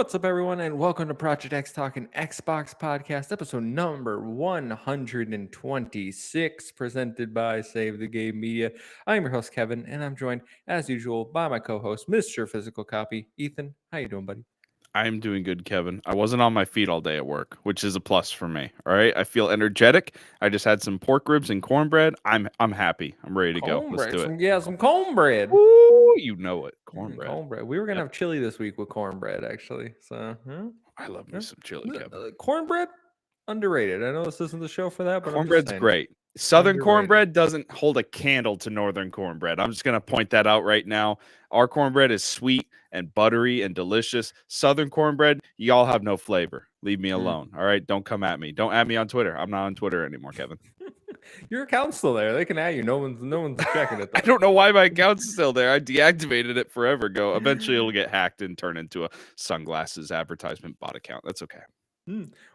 What's up, everyone, and welcome to Project X Talk, an Xbox podcast, episode number 126, presented by Save the Game Media. I'm your host, Kevin, and I'm joined, as usual, by my co-host, Mr. Physical Copy, Ethan. How you doing, buddy? I'm doing good, Kevin. I wasn't on my feet all day at work, which is a plus for me. All right, I feel energetic. I just had some pork ribs and cornbread. I'm happy. I'm ready to go. Let's Cornbread, do it. some cornbread. Woo, you know it, cornbread. Cornbread. We were gonna Yep. have chili this week with cornbread, actually. So, I love me yeah. some chili, Kevin. Cornbread underrated. I know this isn't the show for that, but I'm just Cornbread's saying, great. Southern underrated. cornbread doesn't hold a candle to northern cornbread. I'm just going to point that out right now. Our cornbread is sweet and buttery and delicious. Southern cornbread, y'all have no flavor. Leave me alone. All right? Don't come at me. Don't add me on Twitter. I'm not on Twitter anymore, Kevin. Your account's still there. They can add you. No one's checking it. I don't know why my account's still there. I deactivated it forever ago. Eventually, it'll get hacked and turn into a sunglasses advertisement bot account. That's okay.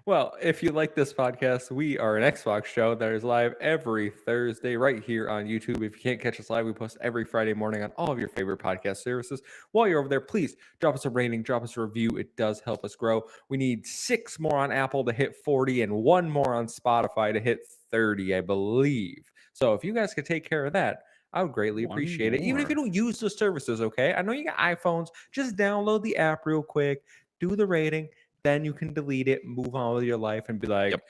Well, if you like this podcast, we are an Xbox show that is live every Thursday right here on YouTube. If you can't catch us live, we post every Friday morning on all of your favorite podcast services. While you're over there, please drop us a rating, drop us a review. It does help us grow. We need 6 more on Apple to hit 40 and 1 more on Spotify to hit 30, I believe. So if you guys could take care of that, I would greatly appreciate it. Even if you don't use the services, okay? I know you got iPhones. Just download the app real quick, do the rating. Then you can delete it, move on with your life, and be like, Yep.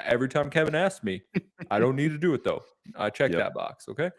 Every time Kevin asks me, I don't need to do it though. I check Yep. that box, okay?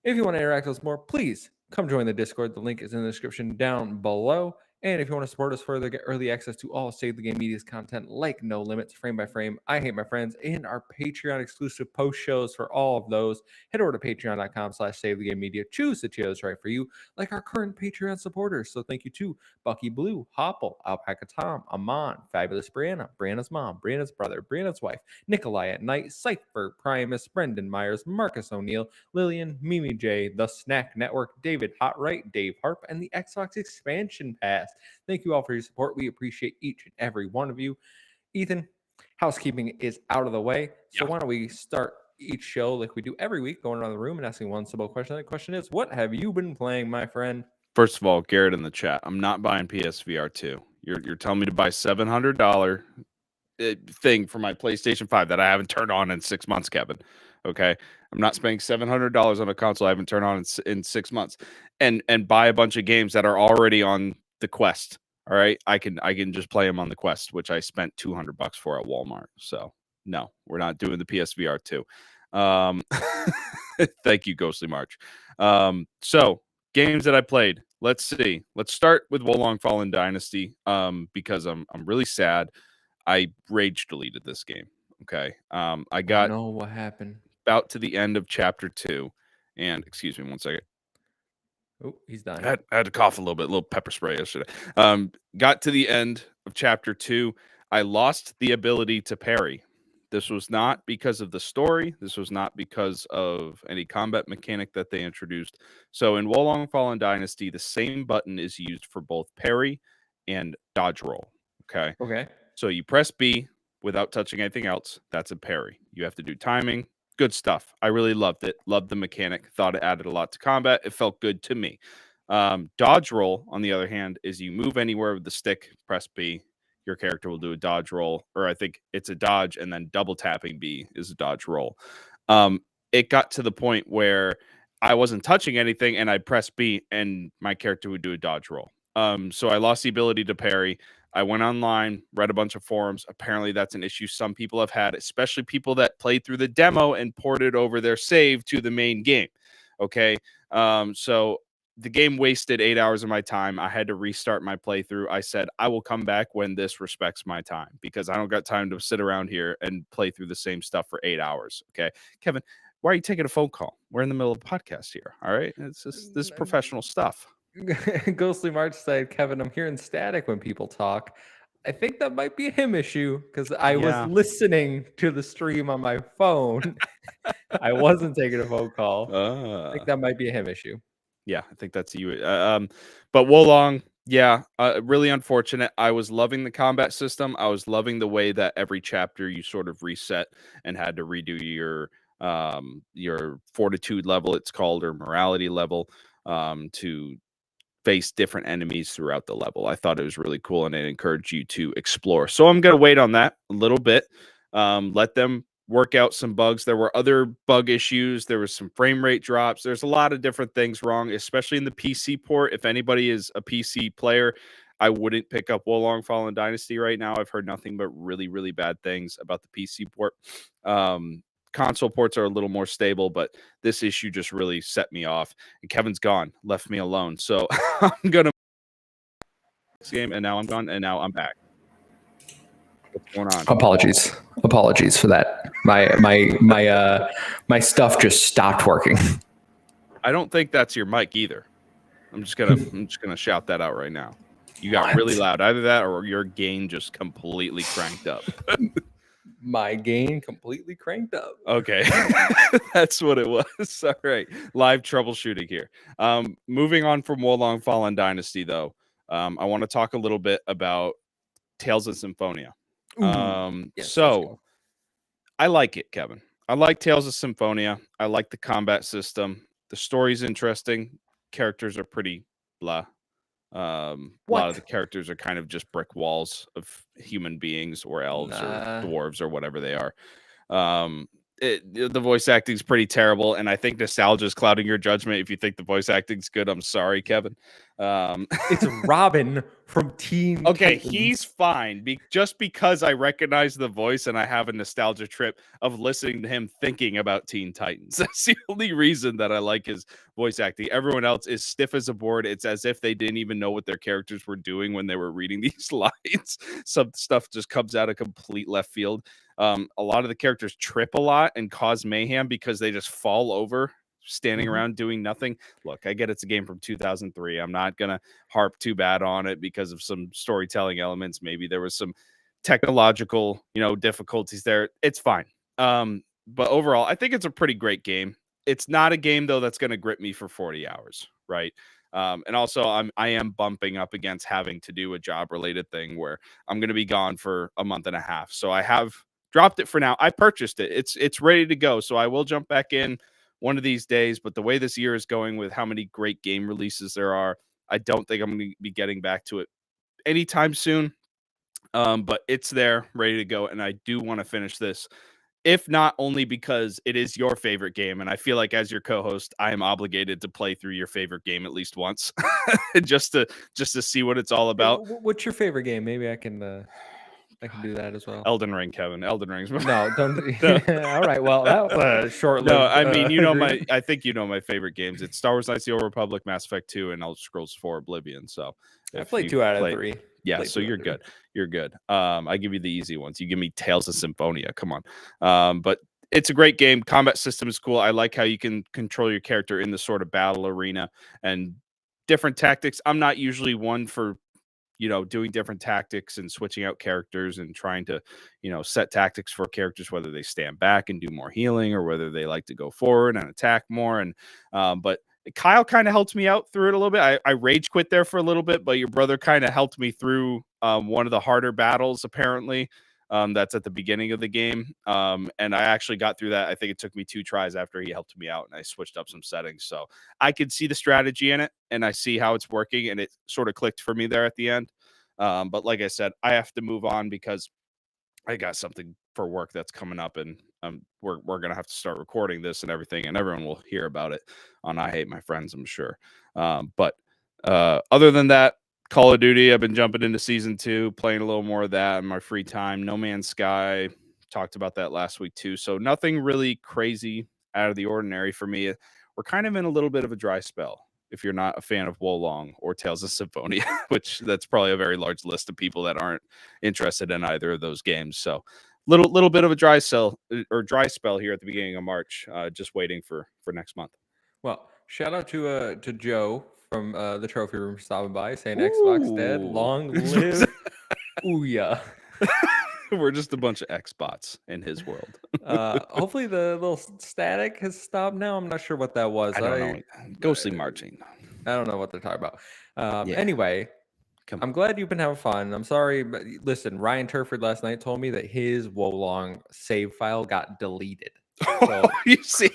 If you want to interact with us more, please come join the Discord. The link is in the description down below. And if you want to support us further, get early access to all Save the Game Media's content like No Limits, Frame by Frame, I Hate My Friends, and our Patreon exclusive post shows for all of those. Head over to patreon.com/Save the Game Media. Choose the tier that's right for you, like our current Patreon supporters. So thank you to Bucky Blue, Hopple, Alpaca Tom, Amon, Fabulous Brianna, Brianna's mom, Brianna's brother, Brianna's wife, Nikolai at Night, Cypher, Primus, Brendan Myers, Marcus O'Neill, Lillian, Mimi J, The Snack Network, David Hotright, Dave Harp, and the Xbox Expansion Pass. Thank you all for your support. We appreciate each and every one of you. Ethan, housekeeping is out of the way. So why don't we start each show like we do every week, going around the room and asking one simple question. That question is, what have you been playing, my friend? First of all, Garrett in the chat, I'm not buying PSVR 2. You're telling me to buy $700 thing for my PlayStation 5 that I haven't turned on in 6 months, Kevin. Okay, I'm not spending $700 on a console I haven't turned on in 6 months, and buy a bunch of games that are already on the Quest. All right, I can just play them on the Quest, which I spent $200 for at Walmart. So no, we're not doing the PSVR 2. Thank you, Ghostly March. So games that I played. Let's see. Let's start with Wolong Fallen Dynasty. Because I'm really sad. I rage deleted this game. Okay. I got know what happened. about to the end of chapter 2, and excuse me 1 second. Oh, he's dying. I had to cough a little pepper spray yesterday. Got to the end of chapter 2. I lost the ability to parry. This was not because of the story. This was not because of any combat mechanic that they introduced. So in Wolong Fallen Dynasty, the same button is used for both parry and dodge roll. Okay. Okay. So you press B without touching anything else. That's a parry. You have to do timing. Good stuff. I really loved it. Loved the mechanic. Thought it added a lot to combat. It felt good to me. Dodge roll, on the other hand, is you move anywhere with the stick, press B. Your character will do a dodge roll, or I think it's a dodge, and then double tapping B is a dodge roll. It got to the point where I wasn't touching anything, and I'd press B, and my character would do a dodge roll. So I lost the ability to parry. I went online, read a bunch of forums. Apparently, that's an issue some people have had, especially people that played through the demo and ported over their save to the main game. Okay. So the game wasted 8 hours of my time. I had to restart my playthrough. I said, I will come back when this respects my time, because I don't got time to sit around here and play through the same stuff for 8 hours. Okay. Kevin, why are you taking a phone call? We're in the middle of a podcast here. All right. It's just this professional stuff. Ghostly March said, Kevin, I'm hearing static when people talk. I think that might be a him issue because I was listening to the stream on my phone. I wasn't taking a phone call. I think that might be a him issue. Yeah, I think that's you. But Wolong, yeah, really unfortunate. I was loving the combat system. I was loving the way that every chapter you sort of reset and had to redo your fortitude level, it's called, or morality level, to face different enemies throughout the level. I thought it was really cool, and it encouraged you to explore. So I'm going to wait on that a little bit. Let them work out some bugs. There were other bug issues. There was some frame rate drops. There's a lot of different things wrong, especially in the PC port. If anybody is a PC player, I wouldn't pick up Wolong Fallen Dynasty right now. I've heard nothing but really, really bad things about the PC port. Console ports are a little more stable, but this issue just really set me off. And Kevin's gone, left me alone. So I'm gonna this game, and now I'm gone, and now I'm back. What's going on? Apologies for that. My stuff just stopped working. I don't think that's your mic either. I'm just gonna shout that out right now. You got really loud. Either that or your gain just completely cranked up. My gain completely cranked up. Okay. That's what it was. All right. Live troubleshooting here. Moving on from Wolong Fallen Dynasty, though, I want to talk a little bit about Tales of Symphonia. Yes, so I like it, Kevin. I like Tales of Symphonia. I like the combat system. The story's interesting. Characters are pretty blah. A lot of the characters are kind of just brick walls of human beings or elves or dwarves or whatever they are. The voice acting is pretty terrible, and I think nostalgia is clouding your judgment. If you think the voice acting's good, I'm sorry, Kevin. It's Robin from Teen Okay, Titans. he's fine. Just because I recognize the voice and I have a nostalgia trip of listening to him thinking about Teen Titans. That's the only reason that I like his voice acting. Everyone else is stiff as a board. It's as if they didn't even know what their characters were doing when they were reading these lines. Some stuff just comes out of complete left field. A lot of the characters trip a lot and cause mayhem because they just fall over standing around doing nothing. Look, I get it's a game from 2003. I'm not gonna harp too bad on it because of some storytelling elements. Maybe there was some technological, difficulties there. It's fine. But overall, I think it's a pretty great game. It's not a game though that's gonna grip me for 40 hours, right? And also I am bumping up against having to do a job related thing where I'm gonna be gone for a month and a half. So I have dropped it for now. I purchased it. It's ready to go. So I will jump back in one of these days, but the way this year is going with how many great game releases there are, I don't think I'm going to be getting back to it anytime soon. But it's there, ready to go, and I do want to finish this, if not only because it is your favorite game, and I feel like as your co-host, I am obligated to play through your favorite game at least once, just to see what it's all about. What's your favorite game? Maybe I can do that as well. Elden Ring, Kevin. Elden Ring's no, don't. No. All right. Well, that was short-lived. No, I mean, I think my favorite games. It's Star Wars: Knights of the Old Republic, Mass Effect 2, and Elder Scrolls 4: Oblivion. So I played 2 out of 3. Yeah, so you're good. You're good. I give you the easy ones. You give me Tales of Symphonia. Come on. But it's a great game. Combat system is cool. I like how you can control your character in the sort of battle arena and different tactics. I'm not usually one for doing different tactics and switching out characters and trying to, set tactics for characters, whether they stand back and do more healing or whether they like to go forward and attack more. And, but Kyle kind of helped me out through it a little bit. I rage quit there for a little bit, but your brother kind of helped me through one of the harder battles, apparently. That's at the beginning of the game. And I actually got through that. I think it took me 2 tries after he helped me out and I switched up some settings. So I could see the strategy in it and I see how it's working and it sort of clicked for me there at the end. But like I said, I have to move on because I got something for work that's coming up and we're going to have to start recording this and everything and everyone will hear about it on I Hate My Friends, I'm sure. But other than that, Call of Duty, I've been jumping into season 2, playing a little more of that in my free time. No Man's Sky, talked about that last week too. So nothing really crazy out of the ordinary for me. We're kind of in a little bit of a dry spell if you're not a fan of Wolong or Tales of Symphonia, which that's probably a very large list of people that aren't interested in either of those games. So little bit of a dry spell here at the beginning of March, just waiting for next month. Well, shout out to Joe from the trophy room stopping by saying Xbox dead, long live Ouya. We're just a bunch of Xbots in his world. Hopefully the little static has stopped now. I'm not sure what that was. I don't know. Ghostly marching. I don't know what they're talking about. Anyway, I'm glad you've been having fun. I'm sorry, but listen, Ryan Turford last night told me that his Wolong save file got deleted. So You see,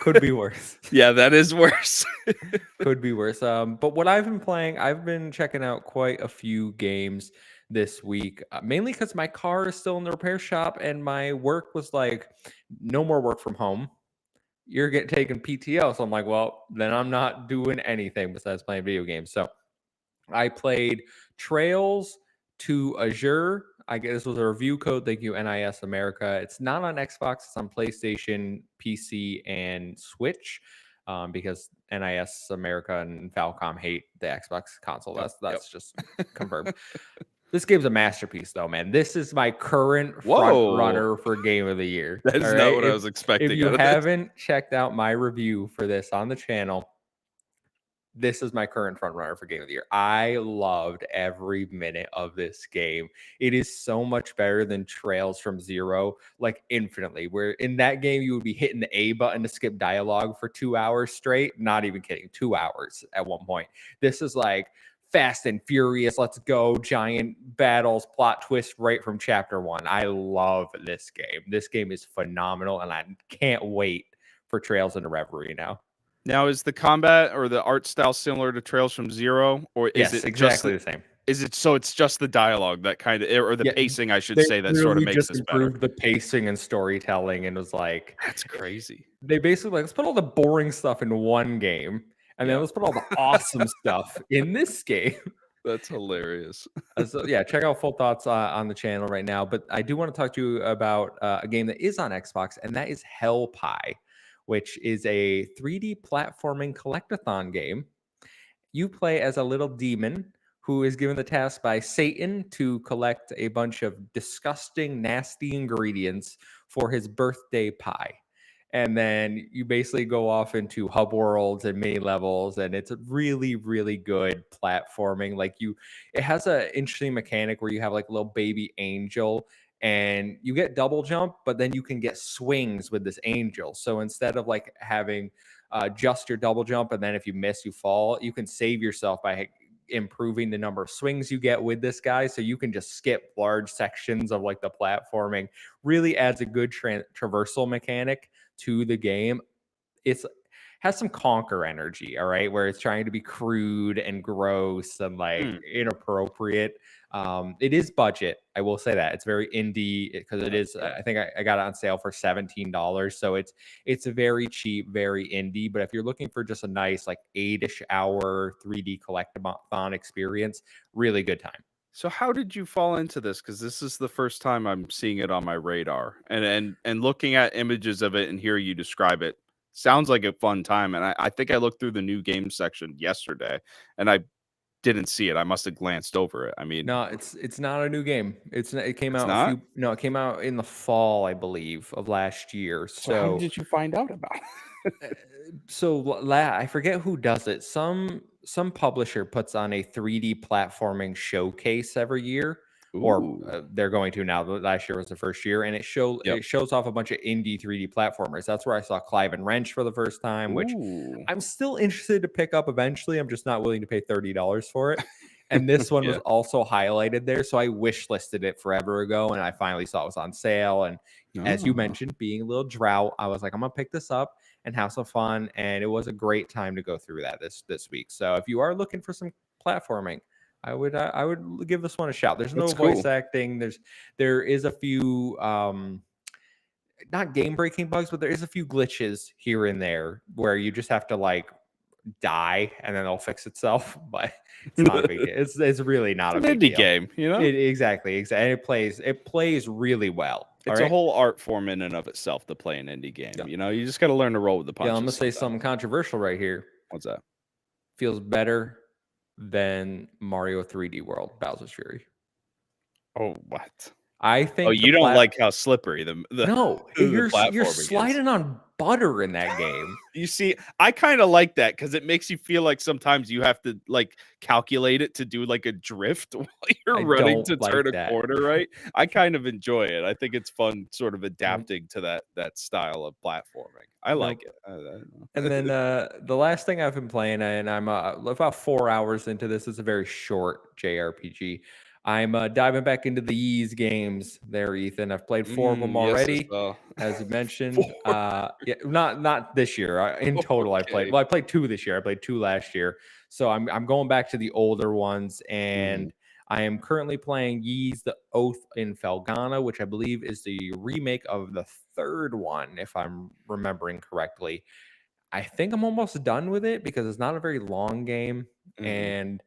could be worse. yeah, that is worse. Could be worse. But what I've been playing, I've been checking out quite a few games this week, mainly because my car is still in the repair shop and my work was like, no more work from home. You're getting taking PTO. So I'm like, well, then I'm not doing anything besides playing video games. So I played Trails to Azure. I guess this was a review code. Thank you, NIS America. It's not on Xbox. It's on PlayStation, PC, and Switch. Because NIS America and Falcom hate the Xbox console. That's just confirmed. This game's a masterpiece, though, man. This is my current front Whoa. runner for Game of the Year. That is all not right? what I was expecting If you out of this. haven't checked out my review for this on the channel, this is my current front runner for Game of the Year. I loved every minute of this game. It is so much better than Trails from Zero, like infinitely. Where in that game you would be hitting the A button to skip dialogue for 2 hours straight. Not even kidding, 2 hours at one point. This is like Fast and Furious, let's go, giant battles, plot twist right from chapter 1. I love this game. This game is phenomenal, and I can't wait for Trails into Reverie now. Now, is the combat or the art style similar to Trails from Zero, or is Yes, it exactly just the same. is it so it's just the dialogue that kind of or the Yeah, pacing, I should they say, that sort of really makes just this better? improved the pacing and storytelling and was like, That's crazy. they basically like, let's put all the boring stuff in one game, and then Yeah. let's put all the awesome stuff in this game. That's hilarious. So yeah, check out full thoughts on the channel right now. But I do want to talk to you about a game that is on Xbox, and that is Hell Pie, which is a 3D platforming collectathon game. You play as a little demon who is given the task by Satan to collect a bunch of disgusting, nasty ingredients for his birthday pie. And then you basically go off into hub worlds and mini levels, and it's a really, really good platforming. It has an interesting mechanic where you have like a little baby angel, and you get double jump, but then you can get swings with this angel. So instead of like having just your double jump, and then if you miss, you fall, you can save yourself by improving the number of swings you get with this guy. So you can just skip large sections of like the platforming. Really adds a good traversal mechanic to the game. It's has some Conquer energy, all right, where it's trying to be crude and gross and like inappropriate. It is budget, I will say that. It's very indie because it is. I think I got it on sale for $17, so it's a very cheap, very indie. But if you're looking for just a nice like 8-ish hour 3D collectathon experience, really good time. So how did you fall into this? Because this is the first time I'm seeing it on my radar, and looking at images of it and hearing you describe it sounds like a fun time. And I think I looked through the new game section yesterday, and I didn't see it. I must have glanced over it. I mean, No, it's not a new game. It came it's out not. it came out in the fall, I believe, of last year. So how did you find out about Uh, I forget who does it. Some publisher puts on a 3D platforming showcase every year, it? or Ooh. they're going to now. Last year was the first year, and Yep. it shows off a bunch of indie 3D platformers. That's where I saw Clive and Wrench for the first time, which Ooh. I'm still interested to pick up eventually. I'm just not willing to pay $30 for it. And this one was Yeah. also highlighted there, so I wish listed it forever ago, and I finally saw it was on sale. And as you Oh. mentioned, being a little drought, I was like, I'm gonna pick this up and have some fun. And it was a great time to go through that this week. So if you are looking for some platforming, I would give this one a shout. There's no That's voice cool. acting. There is a few not game breaking bugs, but there is a few glitches here and there where you just have to like die and then it'll fix itself. But it's not a big deal. It's really not a It's an big indie deal. game, you know? Exactly. And it plays really well. It's all a right? whole art form in and of itself to play an indie game. Yeah. You know, you just got to learn to roll with the Yeah, punches. I'm gonna say sometimes. something controversial right here. What's that? Feels better than Mario 3D World Bowser's Fury. Oh, what? I Oh, think you don't like how slippery the no, the platforming you're is. sliding on butter in that game. You see, I kind of like that because it makes you feel like sometimes you have to like calculate it to do like a drift while you're I running don't to like turn a that. corner, right? I kind of enjoy it. I think it's fun, sort of adapting to that style of platforming. I like Nope. it. I don't know. And then the last thing I've been playing, and I'm about 4 hours into this. It's a very short JRPG. I'm diving back into the Ys games there, Ethan. I've played 4 of them Yes, already, as you mentioned. 4. Yeah, not this year. In total, I played. Okay. Well, I played 2 this year. I played 2 last year, so I'm going back to the older ones, and I am currently playing Ys: The Oath in Felghana, which I believe is the remake of the 3rd one, if I'm remembering correctly. I think I'm almost done with it because it's not a very long game, and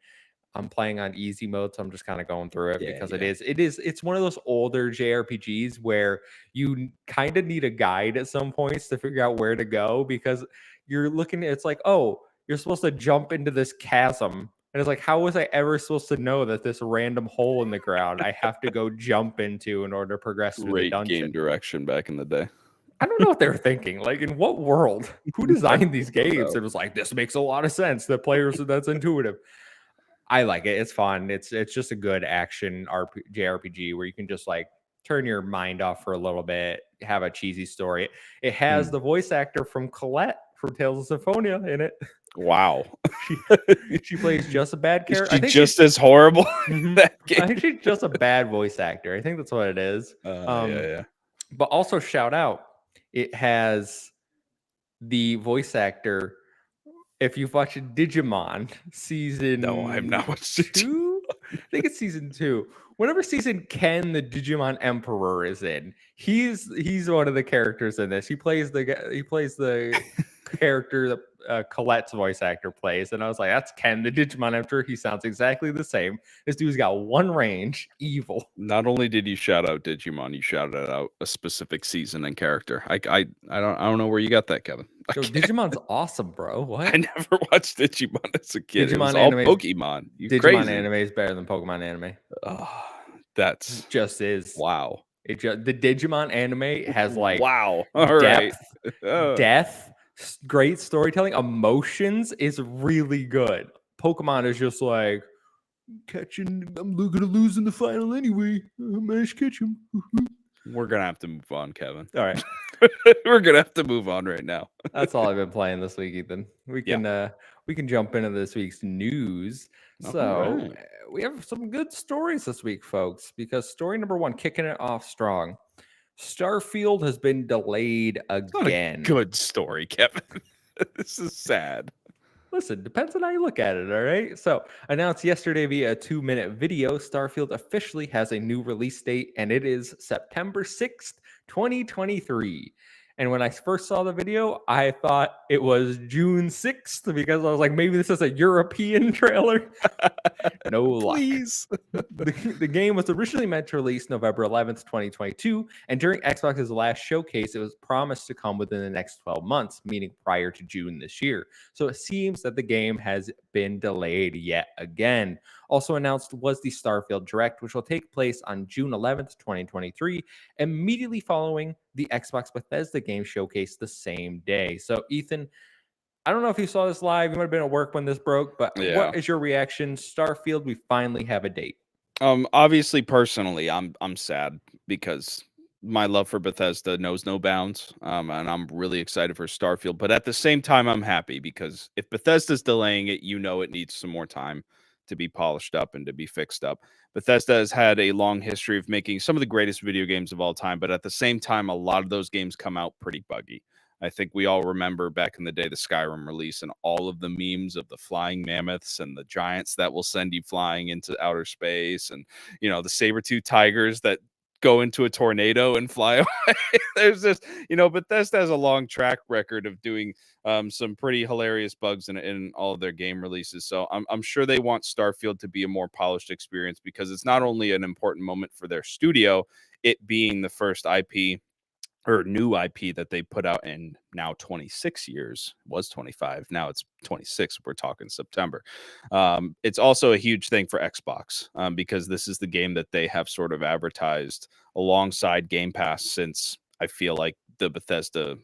I'm playing on easy mode, so I'm just kind of going through it because it's one of those older JRPGs where you kind of need a guide at some points to figure out where to go because you're looking, it's like, oh, you're supposed to jump into this chasm. And it's like, how was I ever supposed to know that this random hole in the ground I have to go jump into in order to progress through the Great dungeon? game direction back in the day. I don't know what they were thinking. Like, in what world? Who designed these games? know. It was like, this makes a lot of sense. The players, that's intuitive. I like it. It's fun. It's just a good action JRPG where you can just like turn your mind off for a little bit, have a cheesy story. It has the voice actor from Colette from Tales of Symphonia in it. Wow. She plays just a bad character. Is she just as horrible Mhm. that I game? think she's just a bad voice actor. I think that's what it is. Yeah. But also shout out, it has the voice actor. If you've watched Digimon season, No, I've not watched it. 2, I think it's season 2. Whenever season Ken, the Digimon Emperor, is in, he's one of the characters in this. He plays the character that Colette's voice actor plays, and I was like, that's Ken, the Digimon Emperor. He sounds exactly the same. This dude's got one range, evil. Not only did you shout out Digimon, you shouted out a specific season and character. I don't know where you got that, Kevin. Yo, Digimon's awesome, bro. What? I never watched Digimon as a kid. It was Digimon all anime. Pokemon. You Digimon crazy? anime is better than Pokemon anime. That's Just is. wow. The Digimon anime has like wow. All right. depth, great storytelling, emotions is really good. Pokemon is just like catching. I'm gonna lose in the final anyway. I managed to catch him. We're gonna have to move on, Kevin. All right, we're gonna have to move on right now. that's all I've been playing this week, Ethan. We can jump into this week's news. So we have some good stories this week, folks, because story number 1, kicking it off strong. Starfield has been delayed again. Good story, Kevin. This is sad. Listen, depends on how you look at it, all right? So, announced yesterday via a 2-minute video, Starfield officially has a new release date, and it is September 6th, 2023. And when I first saw the video, I thought it was June 6th because I was like, maybe this is a European trailer. No luck. Please. The game was originally meant to release November 11th, 2022, and during Xbox's last showcase, it was promised to come within the next 12 months, meaning prior to June this year. So it seems that the game has been delayed yet again. Also announced was the Starfield Direct, which will take place on June 11th, 2023, immediately following the Xbox Bethesda game showcase the same day. So, Ethan, I don't know if you saw this live. You might have been at work when this broke, but what is your reaction? Starfield, we finally have a date. Obviously, personally, I'm sad because my love for Bethesda knows no bounds, and I'm really excited for Starfield. But at the same time, I'm happy because if Bethesda's delaying it, it needs some more time to be polished up and to be fixed up. Bethesda has had a long history of making some of the greatest video games of all time, but at the same time, a lot of those games come out pretty buggy. I think we all remember back in the day the Skyrim release and all of the memes of the flying mammoths and the giants that will send you flying into outer space, and the saber-tooth tigers that go into a tornado and fly away. There's this, Bethesda has a long track record of doing some pretty hilarious bugs in all of their game releases. So I'm sure they want Starfield to be a more polished experience because it's not only an important moment for their studio, it being the first IP or new IP that they put out in now 26 years. It was 25. Now it's 26. We're talking September. It's also a huge thing for Xbox because this is the game that they have sort of advertised alongside Game Pass since I feel like the Bethesda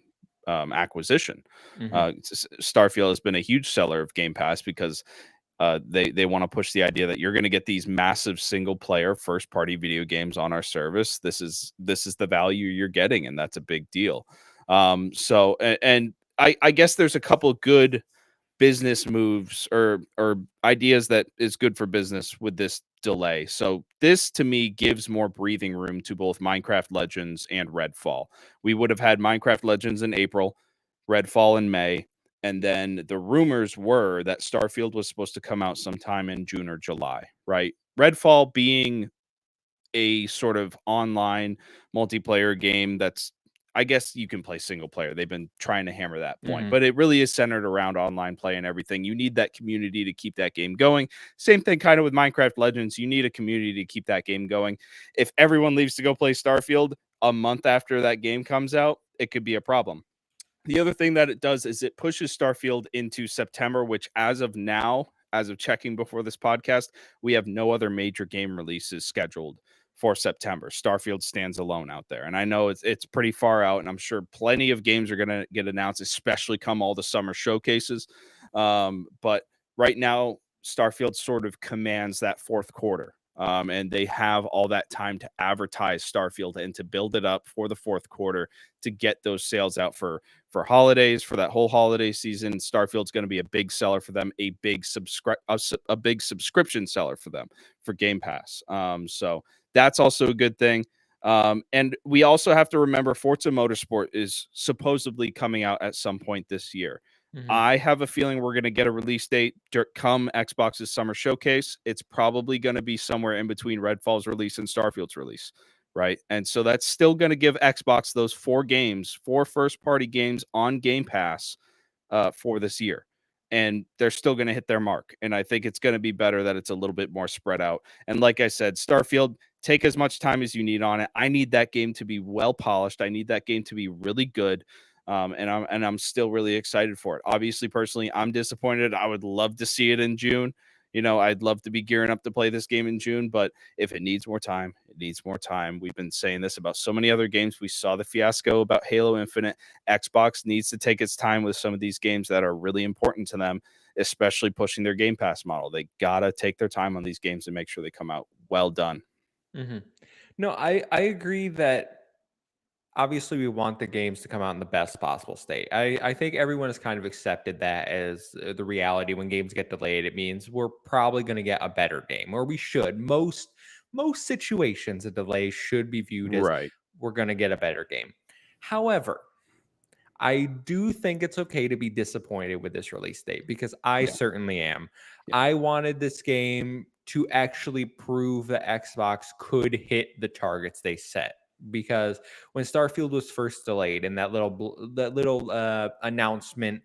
acquisition. Starfield has been a huge seller of Game Pass because they want to push the idea that you're going to get these massive single player first party video games on our service. This is the value you're getting, and that's a big deal. So I guess there's a couple good business moves or ideas that is good for business with this delay. So this to me gives more breathing room to both Minecraft Legends and Redfall. We would have had Minecraft Legends in April, Redfall in May, and then the rumors were that Starfield was supposed to come out sometime in June or July, right? Redfall being a sort of online multiplayer game that's, I guess you can play single player. They've been trying to hammer that point, Mhm. but it really is centered around online play and everything. You need that community to keep that game going. Same thing kind of with Minecraft Legends. You need a community to keep that game going. If everyone leaves to go play Starfield a month after that game comes out, it could be a problem. The other thing that it does is it pushes Starfield into September, which as of now, as of checking before this podcast, we have no other major game releases scheduled for September. Starfield stands alone out there. And I know it's pretty far out, and I'm sure plenty of games are going to get announced, especially come all the summer showcases. But right now, Starfield sort of commands that fourth quarter. And they have all that time to advertise Starfield and to build it up for the fourth quarter to get those sales out for holidays, for that whole holiday season. Starfield's going to be a big seller for them, a big subscription seller for them for Game Pass. So that's also a good thing. And we also have to remember Forza Motorsport is supposedly coming out at some point this year. Mhm. I have a feeling we're going to get a release date come Xbox's summer showcase. It's probably going to be somewhere in between Redfall's release and Starfield's release, right? And so that's still going to give Xbox those 4 first-party games on Game Pass for this year. And they're still going to hit their mark. And I think it's going to be better that it's a little bit more spread out. And like I said, Starfield, take as much time as you need on it. I need that game to be well polished. I need that game to be really good. And I'm still really excited for it. Obviously, personally, I'm disappointed. I would love to see it in June. I'd love to be gearing up to play this game in June, but if it needs more time, it needs more time. We've been saying this about so many other games. We saw the fiasco about Halo Infinite. Xbox needs to take its time with some of these games that are really important to them, especially pushing their Game Pass model. They gotta take their time on these games and make sure they come out well done. Mhm. No, I agree that obviously we want the games to come out in the best possible state. I think everyone has kind of accepted that as the reality. When games get delayed, it means we're probably going to get a better game, or we should. Most situations, a delay should be viewed as Right. we're going to get a better game. However, I do think it's okay to be disappointed with this release date because I Yeah. certainly am. Yeah. I wanted this game to actually prove that Xbox could hit the targets they set. Because when Starfield was first delayed, and that little announcement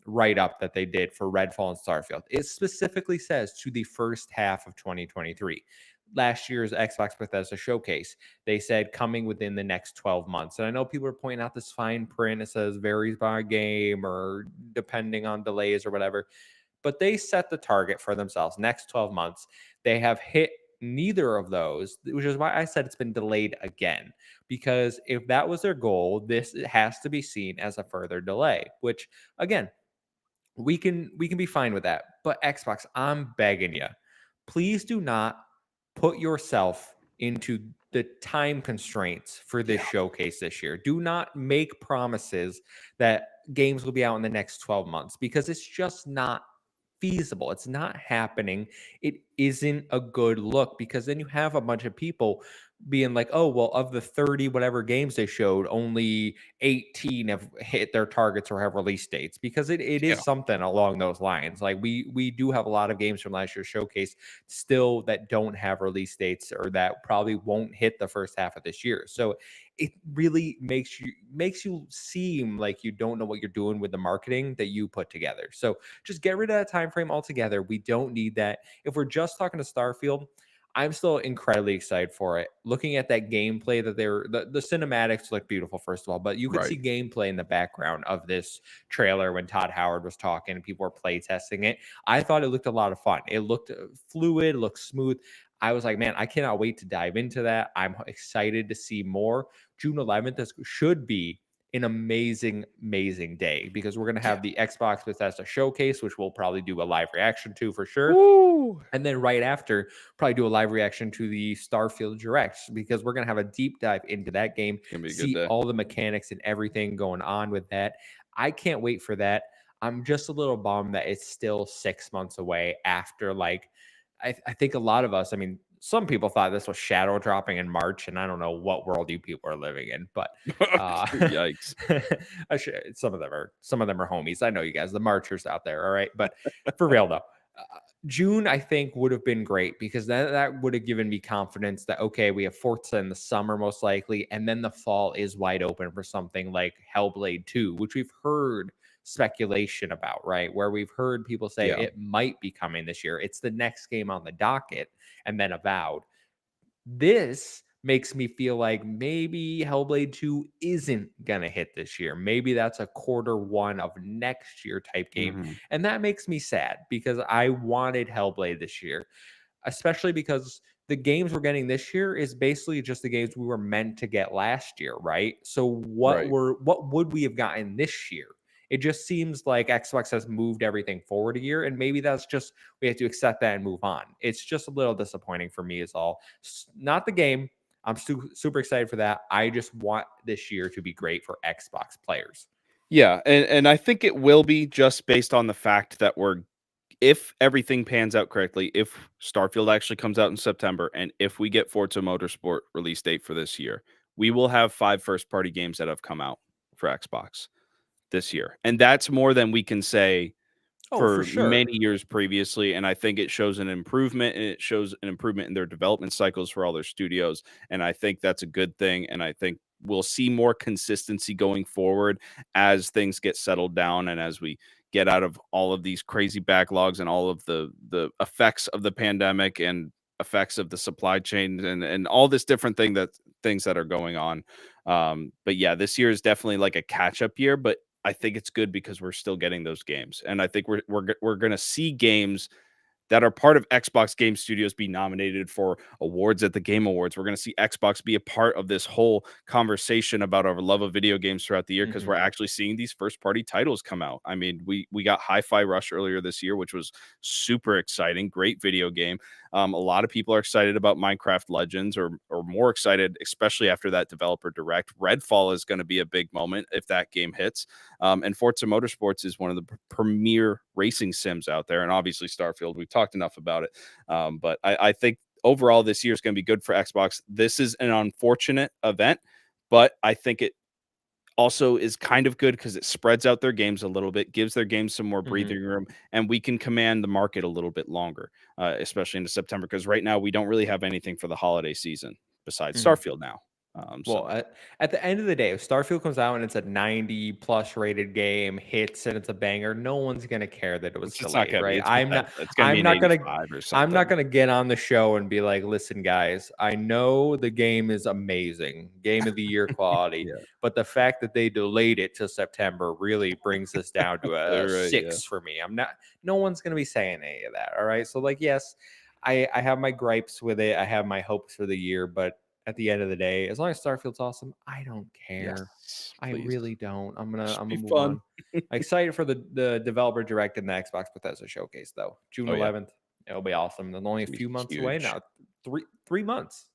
write up that they did for Redfall and Starfield, it specifically says to the first half of 2023. Last year's Xbox Bethesda showcase, they said coming within the next 12 months. And I know people are pointing out this fine print. It says varies by game or depending on delays or whatever, but they set the target for themselves next 12 months. They have hit neither of those, which is why I said it's been delayed again. Because if that was their goal, this has to be seen as a further delay, which again, we can be fine with that. But Xbox, I'm begging you, please do not put yourself into the time constraints for this Yeah. showcase this year. Do not make promises that games will be out in the next 12 months because it's just not feasible. It's not happening. It isn't a good look because then you have a bunch of people being like, oh, well, of the 30 whatever games they showed, only 18 have hit their targets or have release dates because it Yeah. is something along those lines. Like we do have a lot of games from last year's showcase still that don't have release dates or that probably won't hit the first half of this year. So it really makes you seem like you don't know what you're doing with the marketing that you put together. So just get rid of that time frame altogether. We don't need that. If we're just talking to Starfield, I'm still incredibly excited for it. Looking at that gameplay that the cinematics look beautiful, first of all, but you could Right. see gameplay in the background of this trailer when Todd Howard was talking and people were play testing it. I thought it looked a lot of fun. It looked fluid, looked smooth. I was like, man, I cannot wait to dive into that. I'm excited to see more. June 11th, this should be an amazing, amazing day because we're going to Yeah. have the Xbox Bethesda showcase, which we'll probably do a live reaction to for sure. Woo. And then right after, probably do a live reaction to the Starfield Direct because we're going to have a deep dive into that game, Gonna be a good see day. all the mechanics and everything going on with that. I can't wait for that. I'm just a little bummed that it's still 6 months away after like I think a lot of us, I mean, some people thought this was shadow dropping in March, and I don't know what world you people are living in, but Yikes. some of them are homies. I know you guys, the marchers out there, all right. But for real though, June I think would have been great because that would have given me confidence that okay, we have Forza in the summer most likely, and then the fall is wide open for something like Hellblade 2, which we've heard speculation about, right? Where we've heard people say Yeah. it might be coming this year. It's the next game on the docket and then Avowed. This makes me feel like maybe Hellblade 2 isn't going to hit this year. Maybe that's a quarter 1 of next year type game. Mhm. And that makes me sad because I wanted Hellblade this year, especially because the games we're getting this year is basically just the games we were meant to get last year, right? So Right. what would we have gotten this year? It just seems like Xbox has moved everything forward a year, and maybe that's just we have to accept that and move on. It's just a little disappointing for me, is all. Not the game. I'm super excited for that. I just want this year to be great for Xbox players. Yeah, and I think it will be just based on the fact that if everything pans out correctly, if Starfield actually comes out in September, and if we get Forza Motorsport release date for this year, we will have 5 first-party games that have come out for Xbox this year, and that's more than we can say Oh, for for sure. many years previously, and I think it shows an improvement, and it shows an improvement in their development cycles for all their studios, and I think that's a good thing, and I think we'll see more consistency going forward as things get settled down and as we get out of all of these crazy backlogs and all of the effects of the pandemic and effects of the supply chain and all this different things that are going on. But yeah, this year is definitely like a catch-up year, but I think it's good because we're still getting those games, and I think we're gonna see games that are part of Xbox Game Studios be nominated for awards at the Game Awards. We're going to see Xbox be a part of this whole conversation about our love of video games throughout the year because we're Hmm. actually seeing these first party titles come out. I mean, we got Hi-Fi Rush earlier this year, which was super exciting, great video game. A lot of people are excited about Minecraft Legends, or more excited, especially after that developer direct. Redfall is going to be a big moment if that game hits. And Forza Motorsports is one of the premier racing sims out there, and obviously Starfield. We've talked enough about it, but I think overall this year is going to be good for Xbox. This is an unfortunate event, but I think it also is kind of good because it spreads out their games a little bit, gives their games some more Hmm. breathing room, and we can command the market a little bit longer, especially into September. Because right now we don't really have anything for the holiday season besides Hmm. Starfield now. Well, So at the end of the day, if Starfield comes out and it's a 90 plus rated game, hits and it's a banger, no one's gonna care that it was it's not delayed, gonna be. right? It's Bethesda. It's gonna be an Not gonna 85 or I'm not something. gonna get on the show and be like, listen, guys, I know the game is amazing, game of the year quality, Yeah, but the fact that they delayed it to September really brings this down to a they're right. Yeah. 6 for me. I'm not No one's gonna be saying any of that. All right. So like, yes, I have my gripes with it. I have my hopes for the year, but at the end of the day, as long as Starfield's awesome, I don't care. Yes, I please. really don't. Should I'm be gonna move fun. on. I'm excited for the developer direct and the Xbox Bethesda showcase though. June Oh yeah, 11th. It'll be awesome. There's only a it's gonna few be months away huge. now. Three months.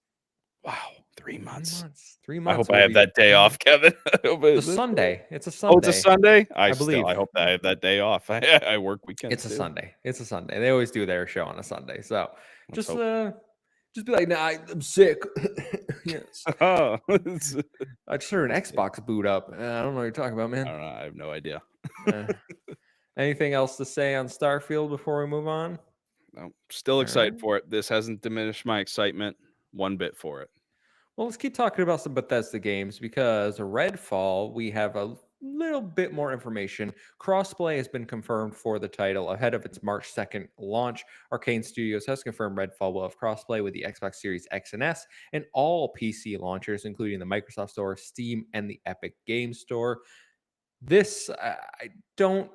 Wow, 3 Three months. months. Three I months. hope It I will have be that day off, Kevin. I hope the it is. Sunday. It's a Oh, it's a Sunday, Sunday? I I believe. hope that I have that day off. I work weekends It's a too. Sunday. It's a Sunday. They always do their show on a Sunday. So Let's just hope. uh just be like, nah, I'm sick. Yes. It's I just heard an yeah, Xbox boot up. I don't know what you're talking about, I man. don't know, I have no idea. Uh, Anything else to say on Starfield before we move on? No, still All right. excited for it. This hasn't diminished my excitement one bit for it. Well, let's keep talking about some Bethesda games because Redfall, we have a little bit more information. Crossplay has been confirmed for the title ahead of its March 2nd launch. Arcane Studios has confirmed Redfall will have crossplay with the Xbox Series X and S and all PC launchers, including the Microsoft Store, Steam, and the Epic Game Store. This I don't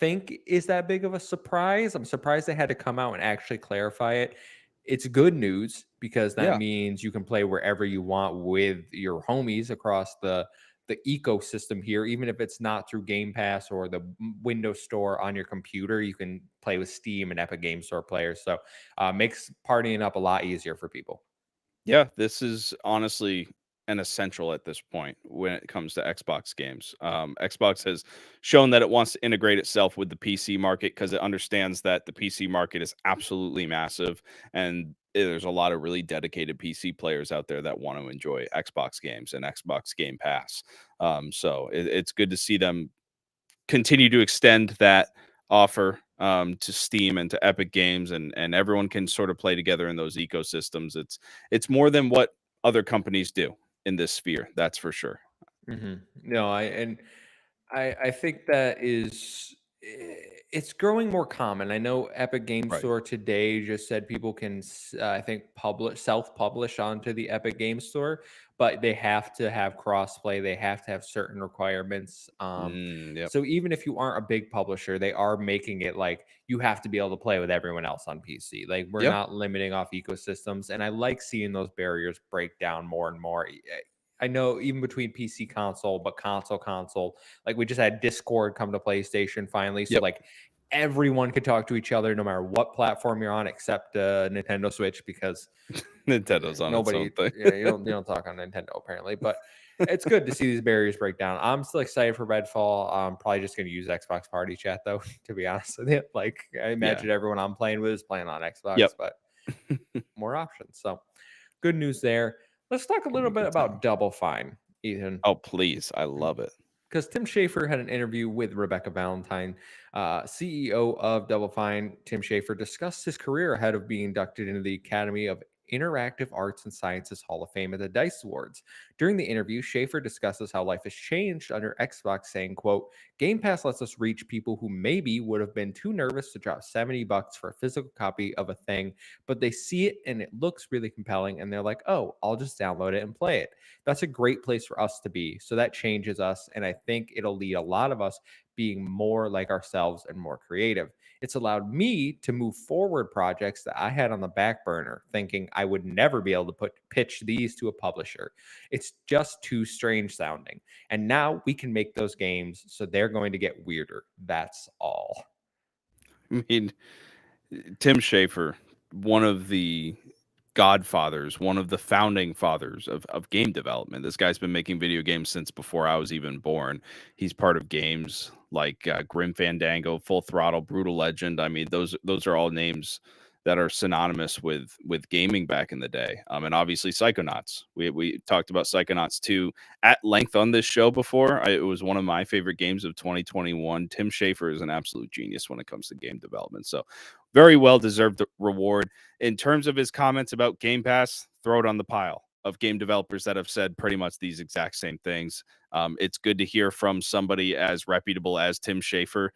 think is that big of a surprise. I'm surprised they had to come out and actually clarify it. It's good news because that Yeah. means you can play wherever you want with your homies across the ecosystem here, even if it's not through Game Pass or the Windows Store on your computer. You can play with Steam and Epic Game Store players, so makes partying up a lot easier for people. Yeah, this is honestly and essential at this point when it comes to Xbox games. Xbox has shown that it wants to integrate itself with the PC market because it understands that the PC market is absolutely massive, and there's a lot of really dedicated PC players out there that want to enjoy Xbox games and Xbox Game Pass. So it's good to see them continue to extend that offer to Steam and to Epic Games, and everyone can sort of play together in those ecosystems. It's more than what other companies do in this sphere, that's for sure. No, I think that is it's growing more common. I know Epic Game Right. Store today just said people can I think publish self-publish onto the Epic Game Store, but they have to have crossplay. They have to have certain requirements. Yep. So even if you aren't a big publisher, they are making it like you have to be able to play with everyone else on PC. Like we're Yeah. not limiting off ecosystems, and I like seeing those barriers break down more and more. I know even between PC console, but console, like we just had Discord come to PlayStation finally. So Yep. like everyone could talk to each other no matter what platform you're on, except Nintendo Switch, because Nintendo's on its own nobody, thing. you don't talk on Nintendo apparently. But it's good to see these barriers break down. I'm still excited for Redfall. I'm probably just going to use Xbox Party Chat though, to be honest with you. Like I Yeah. imagine everyone I'm playing with is playing on Xbox, Yep. but more options. So good news there. Let's talk a Gonna little be a bit good time. about Double Fine, Ethan, Oh, please. I love it. because Tim Schafer had an interview with Rebecca Valentine, CEO of Double Fine. Tim Schafer discussed his career ahead of being inducted into the Academy of Interactive Arts and Sciences Hall of Fame at the DICE Awards. During the interview, Schafer discusses how life has changed under Xbox, saying, quote, Game Pass lets us reach people who maybe would have been too nervous to drop $70 for a physical copy of a thing, but they see it and it looks really compelling and they're like, oh, I'll just download it and play it. That's a great place for us to be. So that changes us. And I think it'll lead a lot of us being more like ourselves and more creative. It's allowed me to move forward projects that I had on the back burner, thinking I would never be able to pitch these to a publisher. It's just too strange sounding. And now we can make those games, so they're going to get weirder. That's all. I mean, Tim Schafer, one of the godfathers, one of the founding fathers of game development. This guy's been making video games since before I was even born. He's part of games like Grim Fandango, Full Throttle, Brutal Legend. I mean, those are all names that are synonymous with gaming back in the day. And obviously Psychonauts. We talked about Psychonauts 2 at length on this show before. It was one of my favorite games of 2021. Tim Schafer is an absolute genius when it comes to game development. So very well deserved reward. In terms of his comments about Game Pass, throw it on the pile of game developers that have said pretty much these exact same things. It's good to hear from somebody as reputable as Tim Schafer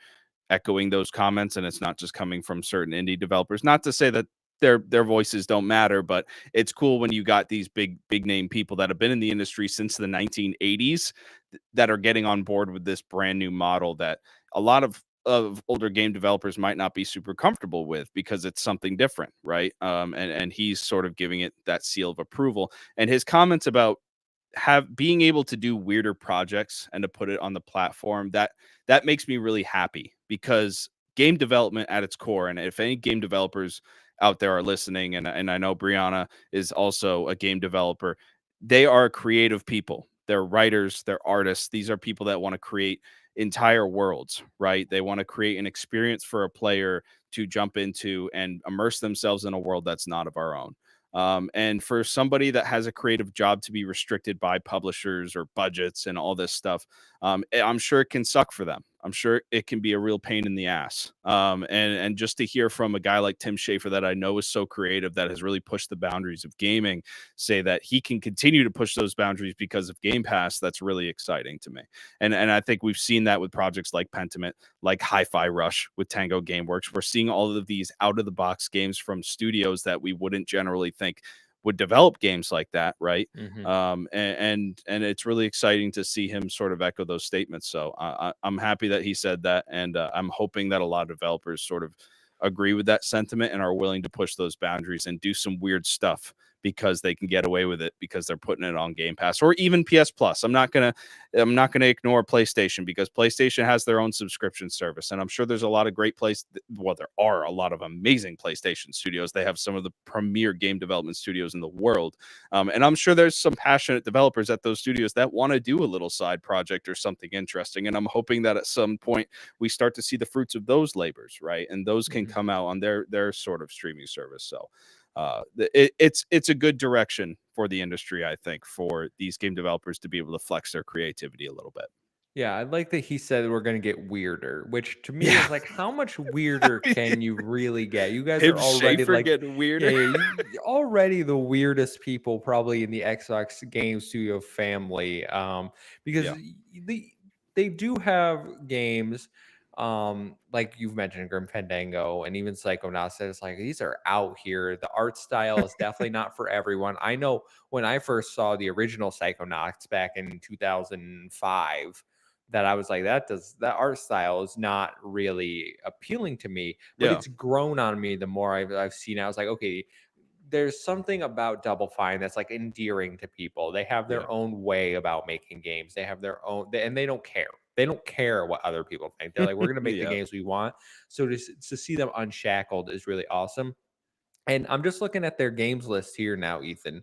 echoing those comments, and it's not just coming from certain indie developers. Not to say that their voices don't matter, but it's cool when you got these big name people that have been in the industry since the 1980s that are getting on board with this brand new model that a lot of older game developers might not be super comfortable with because it's something different, right? And he's sort of giving it that seal of approval. And his comments about being able to do weirder projects and to put it on the platform, that makes me really happy, because game development at its core, and if any game developers out there are listening, and I know Brianna is also a game developer, they are creative people. They're writers, they're artists. These are people that want to create entire worlds, right? They want to create an experience for a player to jump into and immerse themselves in a world that's not of our own. And for somebody that has a creative job to be restricted by publishers or budgets and all this stuff, I'm sure it can suck for them. I'm sure it can be a real pain in the ass. And just to hear from a guy like Tim Schafer that I know is so creative, that has really pushed the boundaries of gaming, say that he can continue to push those boundaries because of Game Pass, that's really exciting to me. And I think we've seen that with projects like Pentiment, like Hi-Fi Rush with Tango Gameworks. We're seeing all of these out of the box games from studios that we wouldn't generally think would develop games like that, right? Mm-hmm. And it's really exciting to see him sort of echo those statements. So I'm happy that he said that, and I'm hoping that a lot of developers sort of agree with that sentiment and are willing to push those boundaries and do some weird stuff, because they can get away with it because they're putting it on Game Pass or even PS Plus. I'm not gonna ignore PlayStation because PlayStation has their own subscription service, and I'm sure there's a lot of great there are a lot of amazing PlayStation studios. They have some of the premier game development studios in the world, and I'm sure there's some passionate developers at those studios that want to do a little side project or something interesting. And I'm hoping that at some point we start to see the fruits of those labors, right? And those can come out on their sort of streaming service. So it's a good direction for the industry, I think, for these game developers to be able to flex their creativity a little bit. Yeah, I like that he said we're gonna get weirder, which to me Yeah. is like, how much weirder can you really get? You guys Him are already Schafer like, getting yeah, weirder. you're already the weirdest people probably in the Xbox Game Studio family. Because Yeah. they do have games, like you've mentioned, Grim Fandango and even Psychonauts. That it's like these are out here. The art style is definitely not for everyone. I know when I first saw the original Psychonauts back in 2005 that I was like, that art style is not really appealing to me, but Yeah. it's grown on me the more I've seen it. I was like, okay, there's something about Double Fine that's like endearing to people. They have Yeah. their own way about making games. They have their own, and they don't care. They don't care what other people think. They're like, we're gonna make the Yeah. games we want. So to see them unshackled is really awesome. And I'm just looking at their games list here now, Ethan.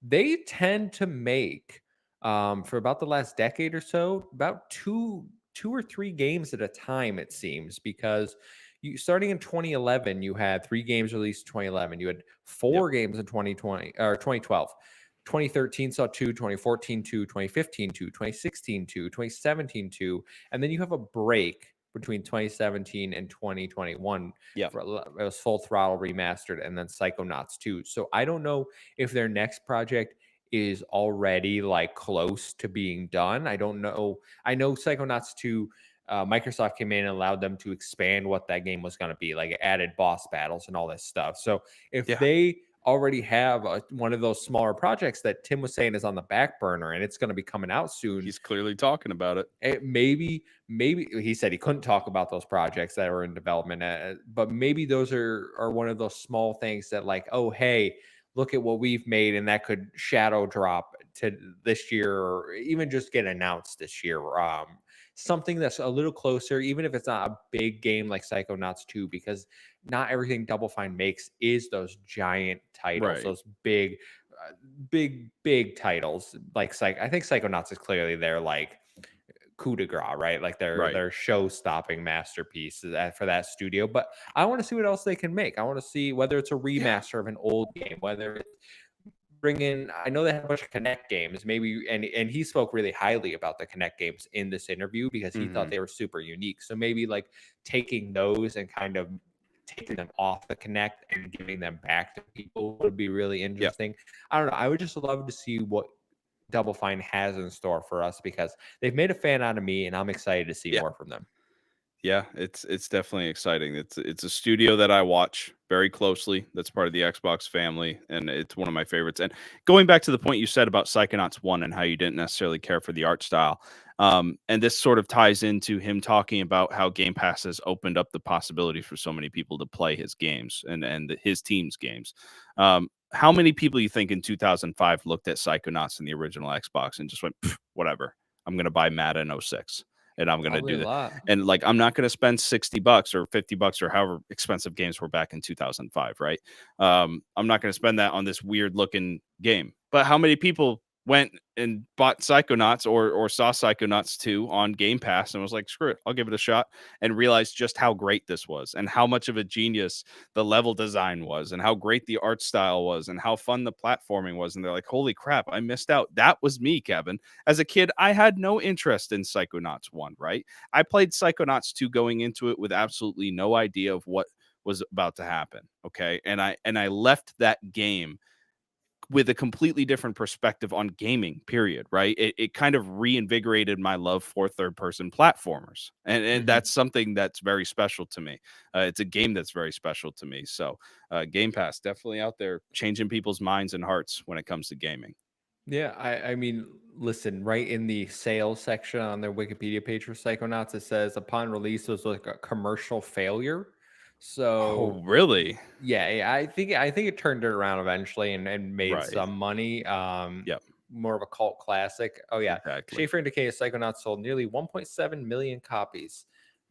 They tend to make for about the last decade or so about two or three games at a time, it seems, because you starting in 2011 you had three games released in 2011, you had Yep. four games in 2020 or 2012. 2013 saw two, 2014 two, 2015 two, 2016 two, 2017 two, and then you have a break between 2017 and 2021 Yeah. for it was Full Throttle Remastered and then Psychonauts 2. So I don't know if their next project is already like close to being done. I don't know. I know Psychonauts 2, Microsoft came in and allowed them to expand what that game was going to be, like it added boss battles and all this stuff. So if Yeah. they already have one of those smaller projects that Tim was saying is on the back burner and it's going to be coming out soon, He's clearly talking about it. maybe he said he couldn't talk about those projects that are in development, but maybe those are one of those small things that like, oh hey, look at what we've made, and that could shadow drop to this year or even just get announced this year. Something that's a little closer, even if it's not a big game like Psychonauts 2, because not everything Double Fine makes is those giant titles, Right. those big titles. Like I think Psychonauts is clearly their like coup de grace, right? Like Right. their show-stopping masterpiece for that studio. But I want to see what else they can make. I want to see whether it's a Yeah. remaster of an old game, whether it's bring in. I know they have a bunch of Connect games, maybe, and he spoke really highly about the Connect games in this interview because he thought Hmm. they were super unique. So maybe like taking those and kind of taking them off the Connect and giving them back to people would be really Yeah. interesting. I don't know. I would just love to see what Double Fine has in store for us because they've made a fan out of me, and I'm excited to see Yeah. more from them. Yeah, it's definitely exciting. It's a studio that I watch very closely. That's part of the Xbox family, and it's one of my favorites. And going back to the point you said about Psychonauts 1 and how you didn't necessarily care for the art style, and this sort of ties into him talking about how Game Pass has opened up the possibility for so many people to play his games and his team's games. How many people you think in 2005 looked at Psychonauts in the original Xbox and just went, "Pff, whatever, I'm going to buy Madden '06 and I'm going to Probably do a that." lot. And like, I'm not going to spend $60 or $50 or however expensive games were back in 2005, right? I'm not going to spend that on this weird looking game. But how many people went and bought Psychonauts or saw Psychonauts 2 on Game Pass and was like, screw it, I'll give it a shot, and realized just how great this was and how much of a genius the level design was and how great the art style was and how fun the platforming was. And they're like, holy crap, I missed out. That was me, Kevin. As a kid, I had no interest in Psychonauts 1, right? I played Psychonauts 2 going into it with absolutely no idea of what was about to happen. Okay. And I left that game with a completely different perspective on gaming, period. Right. It kind of reinvigorated my love for third person platformers. And Mhm. that's something that's very special to me. It's a game that's very special to me. So Game Pass definitely out there changing people's minds and hearts when it comes to gaming. Yeah, I mean, listen, right in the sales section on their Wikipedia page for Psychonauts, it says upon release it was like a commercial failure. So Oh, really? yeah, I think it turned it around eventually and made Right. some money. Yep. More of a cult classic. Oh yeah, Exactly. Schafer and Decay Psychonauts sold nearly 1.7 million copies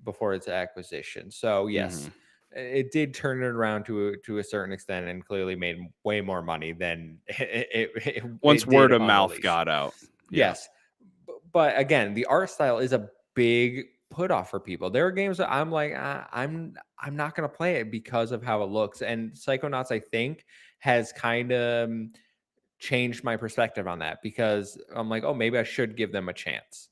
before its acquisition. So yes, Mhm. it did turn it around to a certain extent and clearly made way more money than Once it did word of upon mouth release. got out. Yeah. Yes, but again, the art style is a big put off for people. There are games that I'm like, I'm not gonna play it because of how it looks. And Psychonauts, I think, has kind of changed my perspective on that because I'm like, oh, maybe I should give them a chance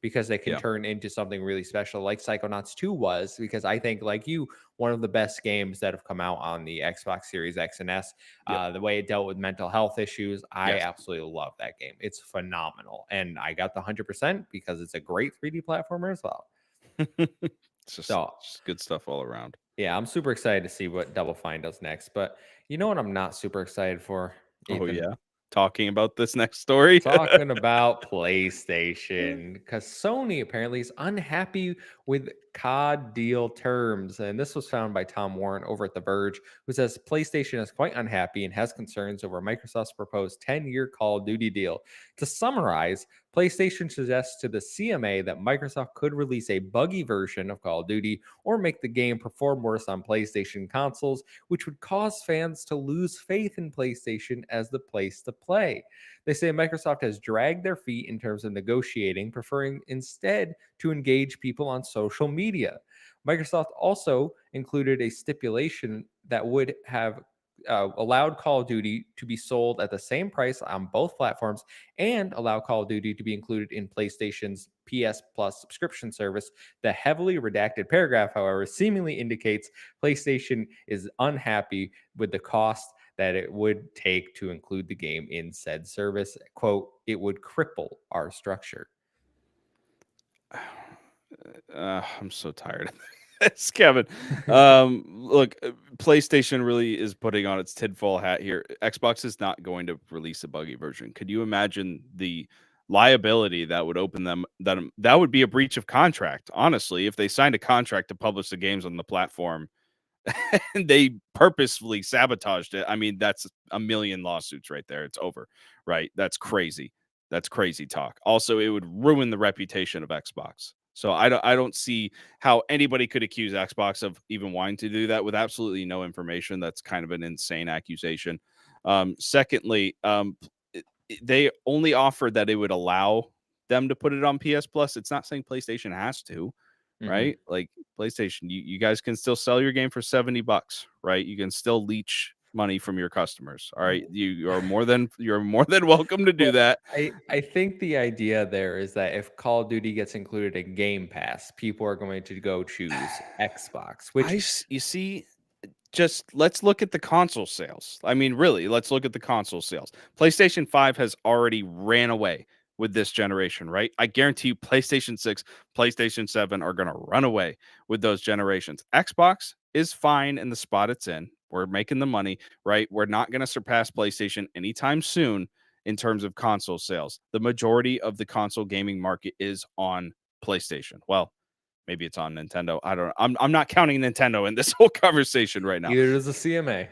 because they can Yeah. turn into something really special, like Psychonauts 2 was. Because I think, like you, one of the best games that have come out on the Xbox Series X and S. Yep. The way it dealt with mental health issues, I Yes. absolutely love that game. It's phenomenal, and I got the 100% because it's a great 3D platformer as well. It's So just good stuff all around. yeah, I'm super excited to see what Double Fine does next. But you know what I'm not super excited for, Oh, Ethan? yeah? Talking about this next story? Talking about PlayStation, because Sony apparently is unhappy with COD deal terms. And this was found by Tom Warren over at The Verge, who says PlayStation is quite unhappy and has concerns over Microsoft's proposed 10-year Call of Duty deal. To summarize, PlayStation suggests to the CMA that Microsoft could release a buggy version of Call of Duty or make the game perform worse on PlayStation consoles, which would cause fans to lose faith in PlayStation as the place to play. They say Microsoft has dragged their feet in terms of negotiating, preferring instead to engage people on social media. Microsoft also included a stipulation that would have allowed Call of Duty to be sold at the same price on both platforms and allow Call of Duty to be included in PlayStation's PS Plus subscription service. The heavily redacted paragraph, however, seemingly indicates PlayStation is unhappy with the cost that it would take to include the game in said service. Quote, it would cripple our structure. I'm so tired of this, Kevin. Look, PlayStation really is putting on its tinfoil hat here. Xbox is not going to release a buggy version. Could you imagine the liability that would open them? That would be a breach of contract, honestly, if they signed a contract to publish the games on the platform and they purposefully sabotaged it. I mean, that's a million lawsuits right there. It's over, right? That's crazy. That's crazy talk. Also, it would ruin the reputation of Xbox. So I don't see how anybody could accuse Xbox of even wanting to do that with absolutely no information. That's kind of an insane accusation. Secondly, they only offered that it would allow them to put it on PS Plus. It's not saying PlayStation has to, Mhm. right? Like PlayStation, you guys can still sell your game for $70, right? You can still leech money from your customers. All right. You're more than welcome to do Well, that. I think the idea there is that if Call of Duty gets included in Game Pass, people are going to go choose Xbox, which You see, just let's look at the console sales. I mean, really, let's look at the console sales. PlayStation 5 has already ran away with this generation, right? I guarantee you PlayStation 6, PlayStation 7 are going to run away with those generations. Xbox is fine in the spot it's in. We're making the money, right? We're not going to surpass PlayStation anytime soon in terms of console sales. The majority of the console gaming market is on PlayStation. Well, maybe it's on Nintendo. I don't know. I'm not counting Nintendo in this whole conversation right now. either does the CMA.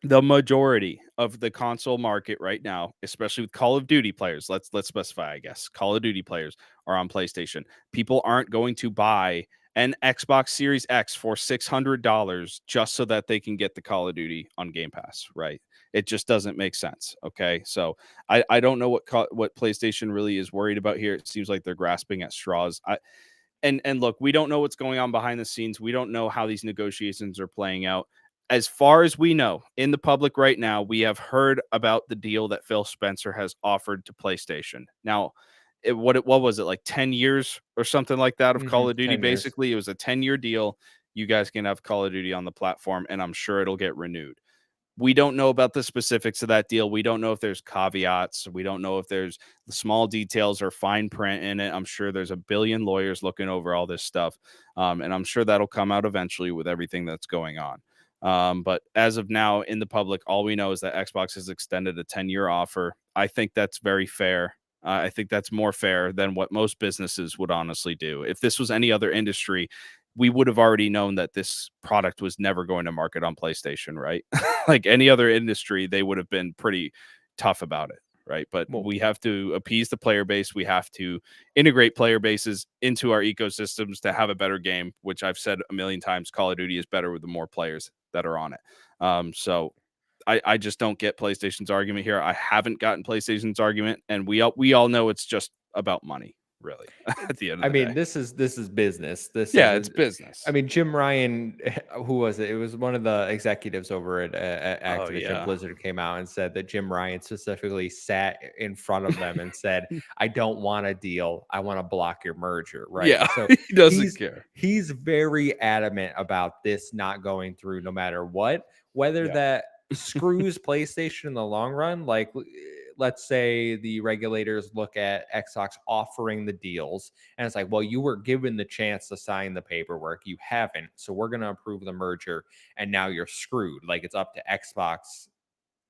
The majority of the console market right now, especially with Call of Duty players, let's specify, I guess, Call of Duty players are on PlayStation. People aren't going to buy an Xbox Series X for $600 just so that they can get the Call of Duty on Game Pass, right? It just doesn't make sense. Okay, so I don't know what PlayStation really is worried about here. It seems like they're grasping at straws. And look, we don't know what's going on behind the scenes. We don't know how these negotiations are playing out. As far as we know, in the public right now, we have heard about the deal that Phil Spencer has offered to PlayStation. Now, what was it, like 10 years or something like that of Call of Duty? 10 years. Basically, it was a 10-year deal. You guys can have Call of Duty on the platform, and I'm sure it'll get renewed. We don't know about the specifics of that deal. We don't know if there's caveats. We don't know if there's the small details or fine print in it. I'm sure there's a billion lawyers looking over all this stuff. And I'm sure that'll come out eventually with everything that's going on. But as of now, in the public, all we know is that Xbox has extended a 10-year offer. I think that's very fair. I think that's more fair than what most businesses would honestly do. If this was any other industry, we would have already known that this product was never going to market on PlayStation, right? Like any other industry, they would have been pretty tough about it, right? But Well, we have to appease the player base. We have to integrate player bases into our ecosystems to have a better game, which I've said a million times, Call of Duty is better with the more players that are on it. So I just don't get PlayStation's argument here. I haven't gotten PlayStation's argument, and we all know it's just about money, really, at the end of I the mean, day. this is business. This Yeah, is it's business. I mean, Jim Ryan, who was it? It was one of the executives over at Oh, Activision yeah. Blizzard came out and said that Jim Ryan specifically sat in front of them and said, "I don't want a deal. I want to block your merger." Right. Yeah, So he doesn't care. he's very adamant about this not going through, no matter what. Whether Yeah. that screws PlayStation in the long run, like let's say the regulators look at Xbox offering the deals and it's like, well, you were given the chance to sign the paperwork, you haven't, so we're going to approve the merger and now you're screwed. Like it's up to Xbox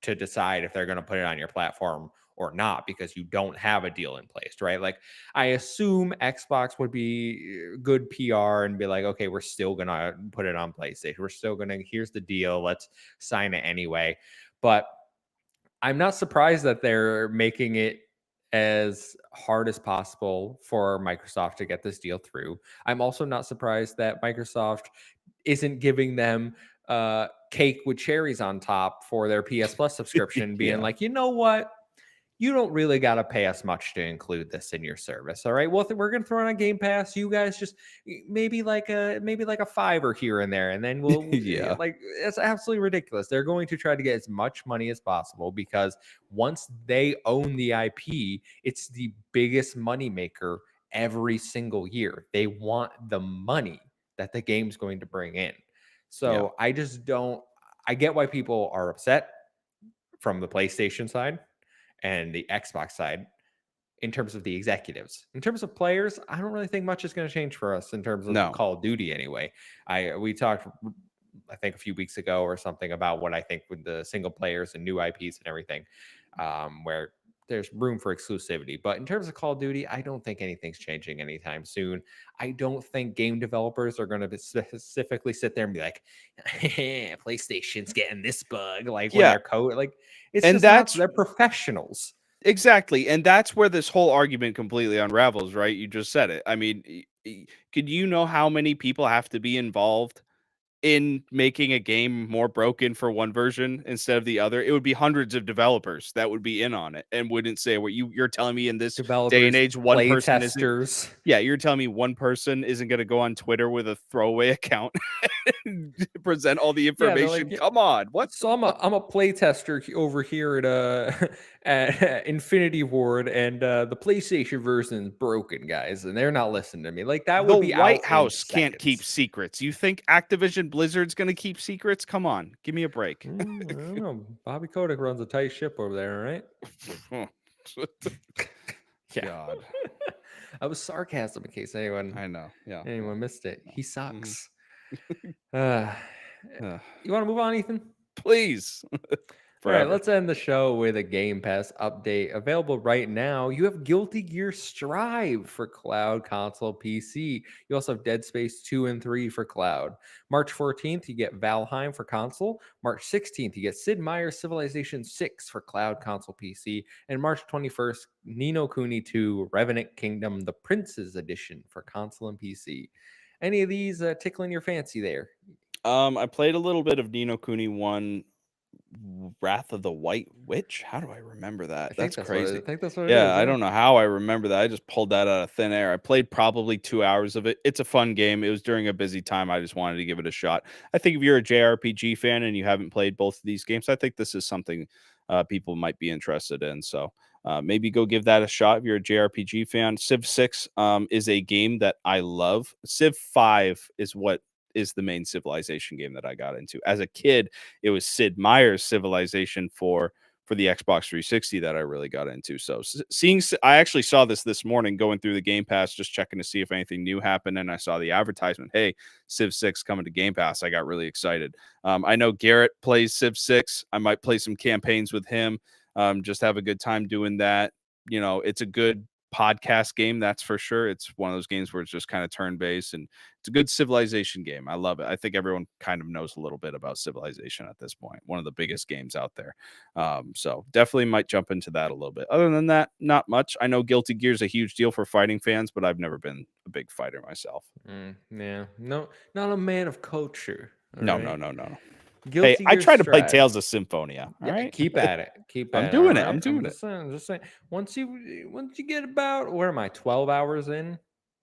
to decide if they're going to put it on your platform or not because you don't have a deal in place, right? Like I assume Xbox would be good PR and be like, okay, we're still going to put it on PlayStation, we're still going to, here's the deal, let's sign it anyway. But I'm not surprised that they're making it as hard as possible for Microsoft to get this deal through. I'm also not surprised that Microsoft isn't giving them cake with cherries on top for their PS Plus subscription, being Yeah. like, you know what? You don't really got to pay us much to include this in your service. All right. Well, we're going to throw it on Game Pass. You guys just maybe like a $5 here and there. And then we'll Yeah. like, it's absolutely ridiculous. They're going to try to get as much money as possible because once they own the IP, it's the biggest money maker every single year. They want the money that the game's going to bring in. So I just don't, I get why people are upset from the PlayStation side and the Xbox side in terms of the executives. In terms of players, I don't really think much is going to change for us in terms of No. Call of Duty anyway. We talked I think a few weeks ago or something about what I think with the single players and new IPs and everything, where there's room for exclusivity. But in terms of Call of Duty, I don't think anything's changing anytime soon. I don't think game developers are going to specifically sit there and be like, PlayStation's getting this bug. Like when Yeah. they're code, like it's And just not, that's they're professionals. exactly. And that's where this whole argument completely unravels, right? You just said it. I mean, could you know how many people have to be involved in making a game more broken for one version instead of the other? It would be hundreds of developers that would be in on it and wouldn't say what you're telling me in this day and Developers, age, one play person isn't. testers. Yeah, you're telling me one person isn't going to go on Twitter with a throwaway account and present all the Yeah, they're information. like, Come on, what? so I'm a play tester over here at at Infinity Ward, and the PlayStation version is broken, guys, and they're not listening to me. Like that The would be out White in House can't keep seconds. secrets. You think Activision Blizzard's going to keep secrets? Come on, give me a break. I don't know. Bobby Kotick runs a tight ship over there, all right? Yeah. God, I was sarcasm in case anyone I know. Yeah, missed it. He Mhm. sucks. uh, you want to move on, Ethan? Please. All right, Forever. let's end the show with a Game Pass update available right now. You have Guilty Gear Strive for cloud, console, PC. You also have Dead Space 2 and 3 for cloud. March 14th, you get Valheim for console. March 16th, you get Sid Meier's Civilization 6 for cloud, console, PC. And March 21st, Nino Kuni 2 Revenant Kingdom, the Prince's Edition for console and PC. Any of these tickling your fancy there? I played a little bit of Nino Kuni 1 Wrath of the White Witch. How do I remember that? That's crazy. I think that's what it is. Yeah, I don't know how I remember that. I just pulled that out of thin air. I played probably 2 hours of it. It's a fun game. It was during a busy time. I just wanted to give it a shot. I think if you're a JRPG fan and you haven't played both of these games, I think this is something people might be interested in. So maybe go give that a shot if you're a JRPG fan. Civ 6 is a game that I love. Civ 5 is what is the main Civilization game that I got into. As a kid, it was Sid Meier's Civilization for the Xbox 360 that I really got into. So I actually saw this morning going through the Game Pass, just checking to see if anything new happened. And I saw the advertisement, hey, Civ 6 coming to Game Pass. I got really excited. I know Garrett plays Civ 6. I might play some campaigns with him. Just have a good time doing that. You know, it's a good podcast game, that's for sure. It's one of those games where it's just kind of turn-based, and it's a good Civilization game. I love it. I think everyone kind of knows a little bit about Civilization at this point. One of the biggest games out there. So definitely might jump into that a little bit. Other than that, not much. I know Guilty Gear is a huge deal for fighting fans, but I've never been a big fighter myself. Yeah, no, not a man of culture. No. Guilty Hey, I Gear try to play Strive. Tales of Symphonia. All Yeah, right, keep at it. Keep I'm at it. doing it. All I'm right? doing it. Just saying. Once you get about, where am I? 12 hours in.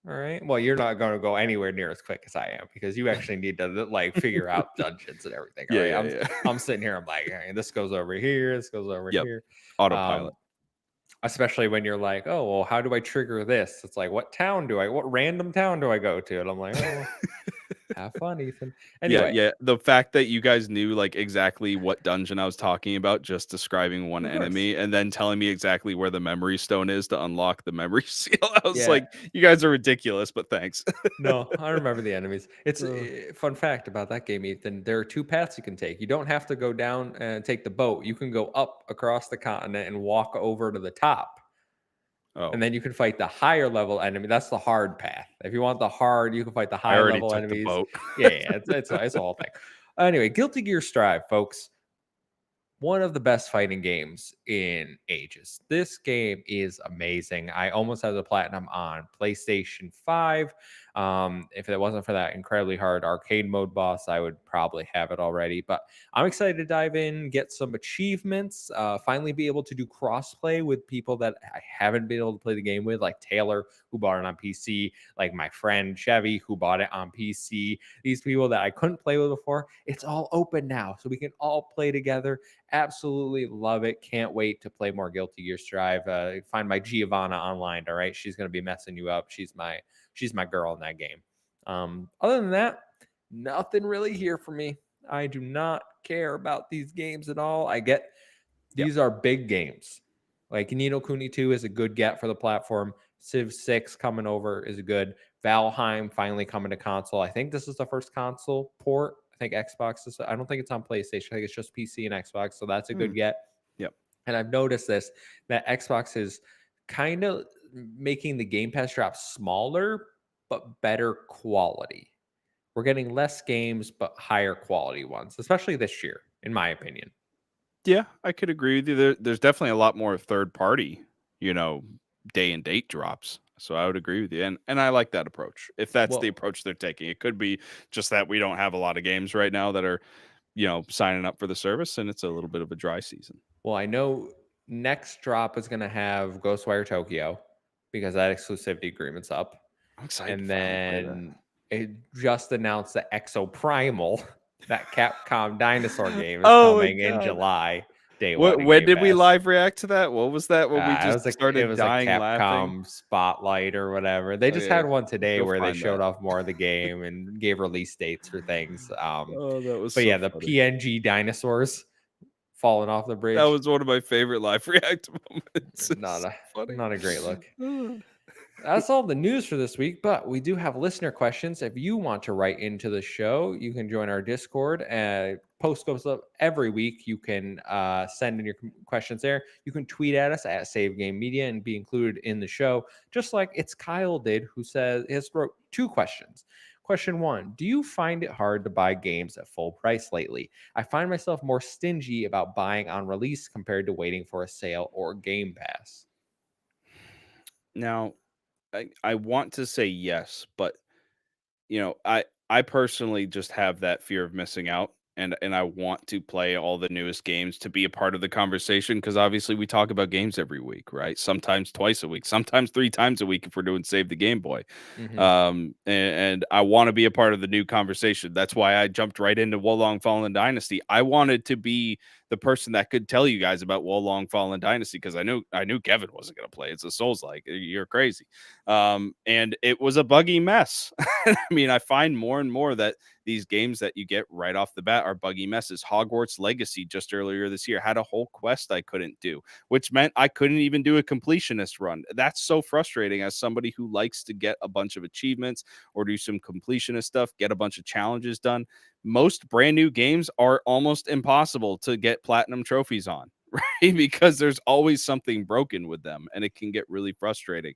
All right. Well, you're not going to go anywhere near as quick as I am, because you actually need to like figure out dungeons and everything. All right. Yeah. I'm sitting here. I'm like, hey, this goes over here. This goes over Yep. here. Autopilot. Especially when you're like, oh, well, how do I trigger this? It's like, what random town do I go to? And I'm like, oh, have fun, Ethan. Anyway. Yeah. The fact that you guys knew like exactly what dungeon I was talking about, just describing one Of course. enemy, and then telling me exactly where the memory stone is to unlock the memory seal. I was Yeah. like, you guys are ridiculous, but thanks. No, I remember the enemies. It's fun fact about that game, Ethan. There are two paths you can take. You don't have to go down and take the boat. You can go up across the continent and walk over to the top. Oh, And then you can fight the higher level enemy. That's the hard path. If you want the hard, you can fight the I high already level took the enemies. boat. Yeah, it's a whole thing. Anyway, Guilty Gear Strive, folks. One of the best fighting games in ages. This game is amazing. I almost have the platinum on PlayStation 5. If it wasn't for that incredibly hard arcade mode boss, I would probably have it already. But I'm excited to dive in, get some achievements, finally be able to do crossplay with people that I haven't been able to play the game with, like Taylor, who bought it on PC, like my friend Chevy, who bought it on PC. These people that I couldn't play with before, it's all open now, so we can all play together. Absolutely love it. Can't wait to play more Guilty Gear Strive. Find my Giovanna online. All right, she's gonna be messing you up. She's my girl in that game. Other than that, nothing really here for me. I do not care about these games at all. I get these are big games. Like Ni no Kuni 2 is a good get for the platform. Civ 6 coming over is good. Valheim finally coming to console. I think this is the first console port. I think Xbox is, I don't think it's on PlayStation. I think it's just PC and Xbox. So that's a good get. Yep. And I've noticed that Xbox is kind of making the Game Pass drop smaller, but better quality. We're getting less games, but higher quality ones, especially this year, in my opinion. Yeah, I could agree with you. There's definitely a lot more third party, day and date drops. So I would agree with you. And I like that approach. If that's the approach they're taking, it could be just that we don't have a lot of games right now that are, signing up for the service, and it's a little bit of a dry season. Well, I know next drop is going to have Ghostwire Tokyo, because that exclusivity agreement's up. I'm excited. And then it just announced the Exo Primal, that Capcom dinosaur game, is coming in July. Day one. When did we live react to that? What was that? When we just started it was dying a Capcom laughing? Spotlight or whatever. They just had one today where they showed that. off more of the game and gave release dates for things. That was. But so yeah, the funny. PNG dinosaurs falling off the bridge. That was one of my favorite live react moments. Not a great look. That's all the news for this week, but we do have listener questions. If you want to write into the show, you can join our Discord. Post goes up every week. You can send in your questions there. You can tweet at us at Save Game Media and be included in the show, just like it's Kyle did, who wrote 2 questions. Question 1, do you find it hard to buy games at full price lately? I find myself more stingy about buying on release compared to waiting for a sale or Game Pass. Now, I want to say yes, but I personally just have that fear of missing out, and I want to play all the newest games to be a part of the conversation, because obviously we talk about games every week, right? Sometimes twice a week, sometimes 3 times a week if we're doing Save the Game Boy. And I want to be a part of the new conversation. That's why I jumped right into Wolong Fallen Dynasty. I wanted to be the person that could tell you guys about Wolong Fallen Dynasty, because I knew Kevin wasn't going to play. It's a Souls-like. You're crazy. And it was a buggy mess. I mean, I find more and more that these games that you get right off the bat are buggy messes. Hogwarts Legacy just earlier this year had a whole quest I couldn't do, which meant I couldn't even do a completionist run. That's so frustrating as somebody who likes to get a bunch of achievements or do some completionist stuff, get a bunch of challenges done. Most brand new games are almost impossible to get platinum trophies on, right? Because there's always something broken with them, and it can get really frustrating.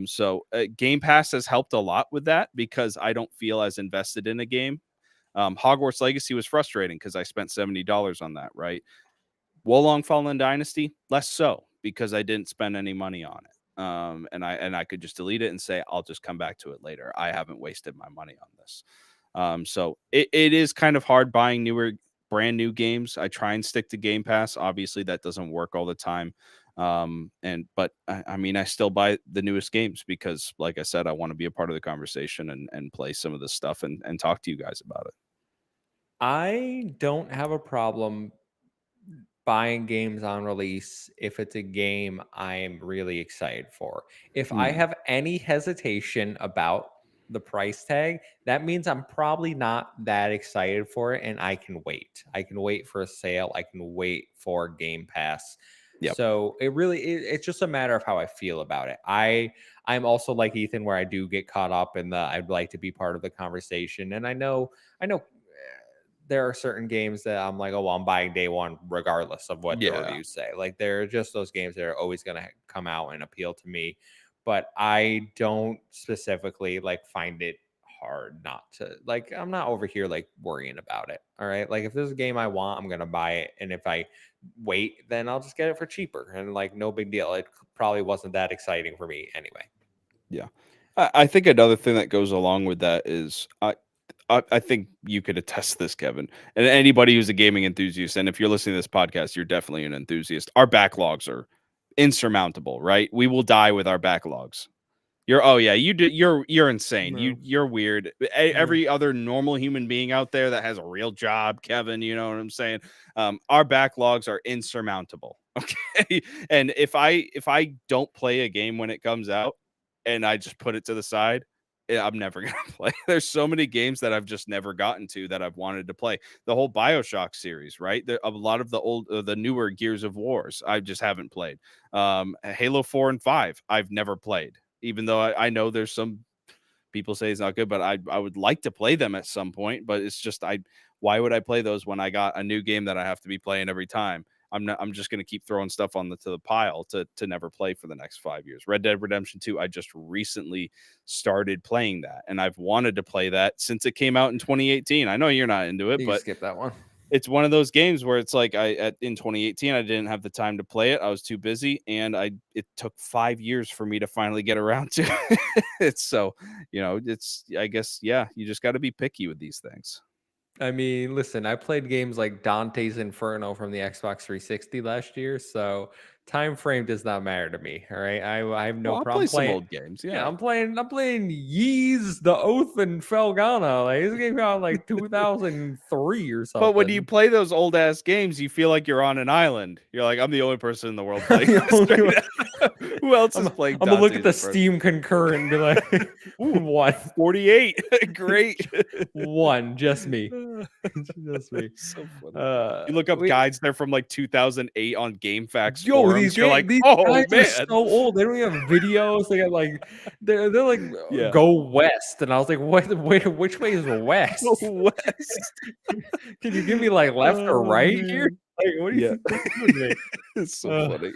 So Game Pass has helped a lot with that because I don't feel as invested in a game. Hogwarts Legacy was frustrating because I spent $70 on that, right? Wolong Fallen Dynasty, less so because I didn't spend any money on it. And I could just delete it and say, I'll just come back to it later. I haven't wasted my money on this. So it is kind of hard buying brand new games. I try and stick to Game Pass. Obviously, that doesn't work all the time. But I mean, I still buy the newest games because, like I said, I want to be a part of the conversation and play some of this stuff and talk to you guys about it. I don't have a problem buying games on release if it's a game I am really excited for. If I have any hesitation about the price tag, that means I'm probably not that excited for it and I can wait. I can wait for a sale, I can wait for Game Pass. Yep. So it's just a matter of how I feel about it. I'm also like Ethan where I do get caught up in the I'd like to be part of the conversation, and I know there are certain games that I'm like, oh, well, I'm buying day one, regardless of what the Yeah. reviews say. Like, they're just those games that are always going to come out and appeal to me. But I don't specifically like find it hard not to like, I'm not over here like worrying about it. All right. Like, if there's a game I want, I'm going to buy it. And if I wait, then I'll just get it for cheaper. And like, no big deal. It probably wasn't that exciting for me anyway. Yeah. I think another thing that goes along with that is I think you could attest to this, Kevin, and anybody who's a gaming enthusiast. And if you're listening to this podcast, you're definitely an enthusiast. Our backlogs are insurmountable, right? We will die with our backlogs. You're insane. No. You're weird. Every other normal human being out there that has a real job, Kevin, you know what I'm saying? Our backlogs are insurmountable. Okay. And if I don't play a game when it comes out and I just put it to the side, I'm never going to play. There's so many games that I've just never gotten to that I've wanted to play. The whole BioShock series, right? A lot of the newer Gears of Wars, I just haven't played. Halo 4 and 5, I've never played, even though I know there's some people say it's not good, but I would like to play them at some point. But it's just, why would I play those when I got a new game that I have to be playing every time? I'm just going to keep throwing stuff to the pile to never play for the next 5 years. Red Dead Redemption 2, I just recently started playing that, and I've wanted to play that since it came out in 2018. I know you're not into it, You but skip that one. it's one of those games where it's like in 2018 I didn't have the time to play it. I was too busy, and it took 5 years for me to finally get around to it. So, I guess, yeah, you just got to be picky with these things. I mean, listen, I played games like Dante's Inferno from the Xbox 360 last year, so time frame does not matter to me. All right, I have no I'll problem play some playing. old games. Yeah, Yeah. I'm playing Yeez, The Oath, and Felgana. Like, this game came out in like 2003 or something. But when you play those old ass games, you feel like you're on an island. You're like, I'm the only person in the world playing The this only right now. Who else is playing? I'm gonna look at the Dante's Inferno? Steam concurrent and be like, one, 48. Great. one, just me, just me. So funny. You look up guides, they're from like 2008 on GameFAQs Yo, forums. You're like, these oh guys man, are so old. They don't even have videos. They got like they're like Yeah. go west, and I was like, which way is west? Go west. Can you give me like left or right here? Man. Like, what do you think you're doing there? It's so funny.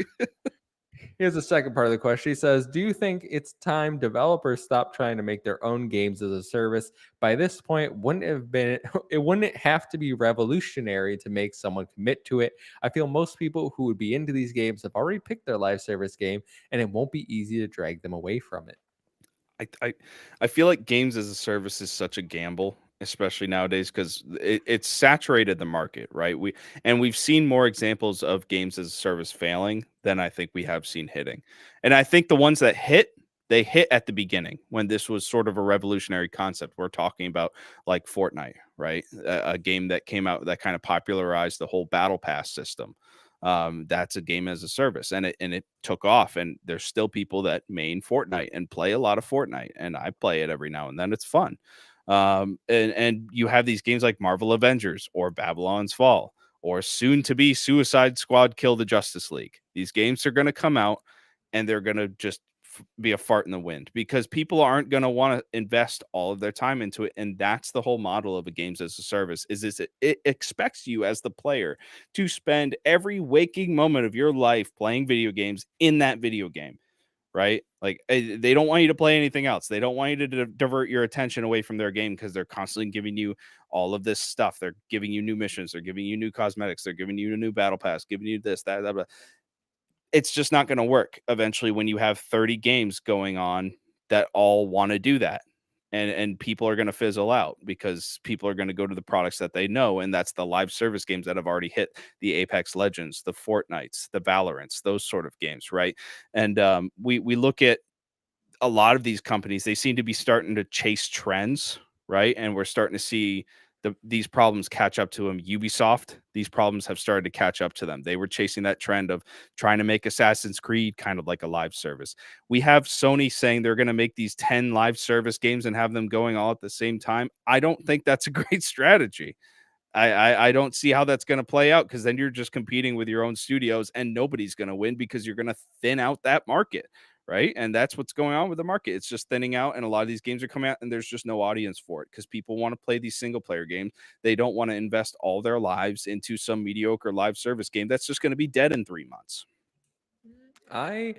Here's the second part of the question. He says, do you think it's time developers stop trying to make their own games as a service? By this point, wouldn't it have to be revolutionary to make someone commit to it? I feel most people who would be into these games have already picked their live service game, and it won't be easy to drag them away from it. I feel like games as a service is such a gamble, especially nowadays, because it's saturated the market, right? We've seen more examples of games as a service failing than I think we have seen hitting. And I think the ones that they hit at the beginning when this was sort of a revolutionary concept. We're talking about like Fortnite, right? A game that came out that kind of popularized the whole battle pass system. That's a game as a service, and it took off, and there's still people that main Fortnite and play a lot of Fortnite, and I play it every now and then. It's fun. And you have these games like Marvel Avengers or Babylon's Fall or soon to be Suicide Squad Kill the Justice League. These games are going to come out and they're going to just be a fart in the wind, because people aren't going to want to invest all of their time into it. And that's the whole model of a games as a service is it expects you as the player to spend every waking moment of your life playing video games in that video game, right? Like they don't want you to play anything else. They don't want you to divert your attention away from their game, because they're constantly giving you all of this stuff. They're giving you new missions. They're giving you new cosmetics. They're giving you a new battle pass, giving you this, that. It's just not going to work eventually when you have 30 games going on that all want to do that. And people are going to fizzle out, because people are going to go to the products that they know, and that's the live service games that have already hit: the Apex Legends, the Fortnites, the Valorants, those sort of games, right? And we look at a lot of these companies; they seem to be starting to chase trends, right? And we're starting to see these problems catch up to them. Ubisoft, these problems have started to catch up to them. They were chasing that trend of trying to make Assassin's Creed kind of like a live service. We have Sony saying they're going to make these 10 live service games and have them going all at the same time. I don't think that's a great strategy. I don't see how that's going to play out, because then you're just competing with your own studios, and nobody's going to win, because you're going to thin out that market, right? And that's what's going on with the market. It's just thinning out, and a lot of these games are coming out, and there's just no audience for it, because people want to play these single player games. They don't want to invest all their lives into some mediocre live service game that's just going to be dead in 3 months. I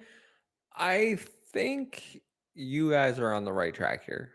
I think you guys are on the right track here.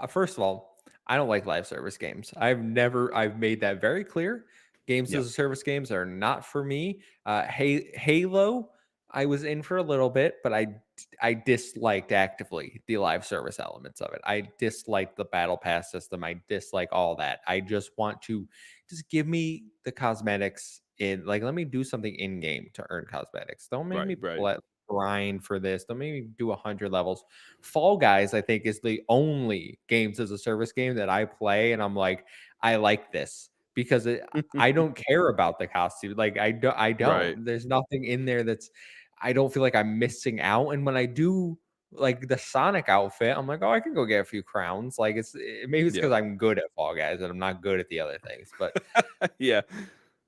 First of all, I don't like live service games. I've made that very clear. Games Yep. as a service games are not for me. Halo, I was in for a little bit, but I disliked actively the live service elements of it. I disliked the battle pass system. I dislike all that. I just want to just give me the cosmetics in, like, let me do something in game to earn cosmetics. Don't make me Right. grind for this. Don't make me do 100 levels. Fall Guys, I think, is the only games as a service game that I play, and I'm like, I like this because I don't care about the costume. Like I Right. don't. There's nothing in there that's. I don't feel like I'm missing out. And when I do, like the Sonic outfit, I'm like, oh, I can go get a few crowns. Like maybe it's Yeah. because I'm good at Fall Guys and I'm not good at the other things, but. Yeah.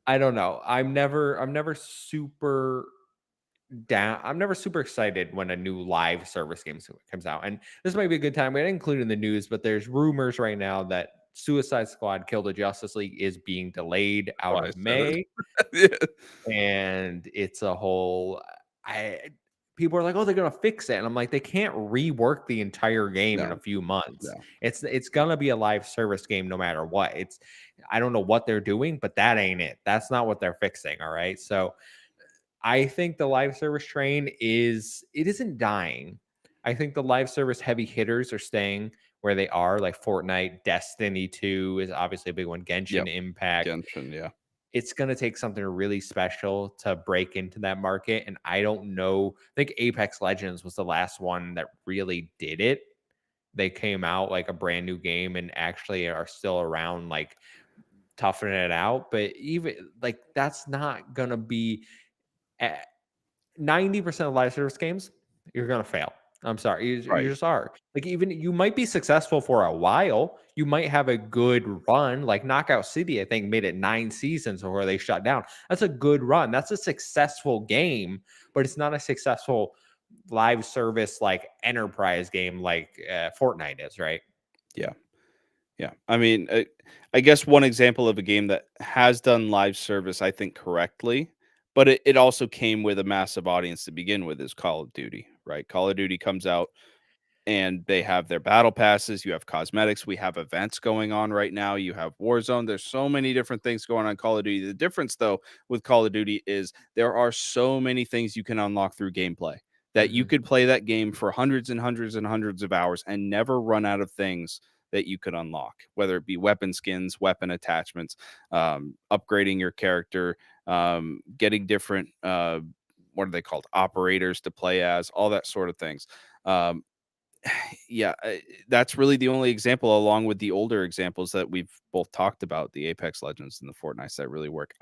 I don't know. I'm never super down. I'm never super excited when a new live service game comes out. And this might be a good time. We didn't include in the news, but there's rumors right now that Suicide Squad Kill the Justice League is being delayed Oh, out I of said it. May. Yeah. And it's a whole I people are like, oh, they're gonna fix it. And I'm like, they can't rework the entire game in a No. few months. No. It's gonna be a live service game no matter what. I don't know what they're doing, but that ain't it. That's not what they're fixing. All right. So I think the live service train isn't dying. I think the live service heavy hitters are staying where they are, like Fortnite, Destiny 2 is obviously a big one, Genshin Yep. Impact. Genshin. Yeah. It's going to take something really special to break into that market. And I don't know. I think Apex Legends was the last one that really did it. They came out like a brand new game and actually are still around, like toughing it out. But even like that's not going to be 90% of live service games, you're gonna fail. I'm sorry, you Right. just are. Like, even you might be successful for a while. You might have a good run. Like Knockout City, I think, made it 9 seasons before they shut down. That's a good run. That's a successful game, but it's not a successful live service like enterprise game like Fortnite is, right? Yeah. Yeah. I mean, I guess one example of a game that has done live service, I think, correctly, but it also came with a massive audience to begin with, is Call of Duty, right? Call of Duty comes out and they have their battle passes. You have cosmetics. We have events going on right now. You have Warzone. There's so many different things going on in Call of Duty. The difference, though, with Call of Duty is there are so many things you can unlock through gameplay that you Mhm. could play that game for hundreds and hundreds and hundreds of hours and never run out of things that you could unlock, whether it be weapon skins, weapon attachments, upgrading your character, getting different, what are they called? Operators to play as, all that sort of things. Um, yeah, that's really the only example, along with the older examples that we've both talked about, the Apex Legends and the Fortnites, that really work.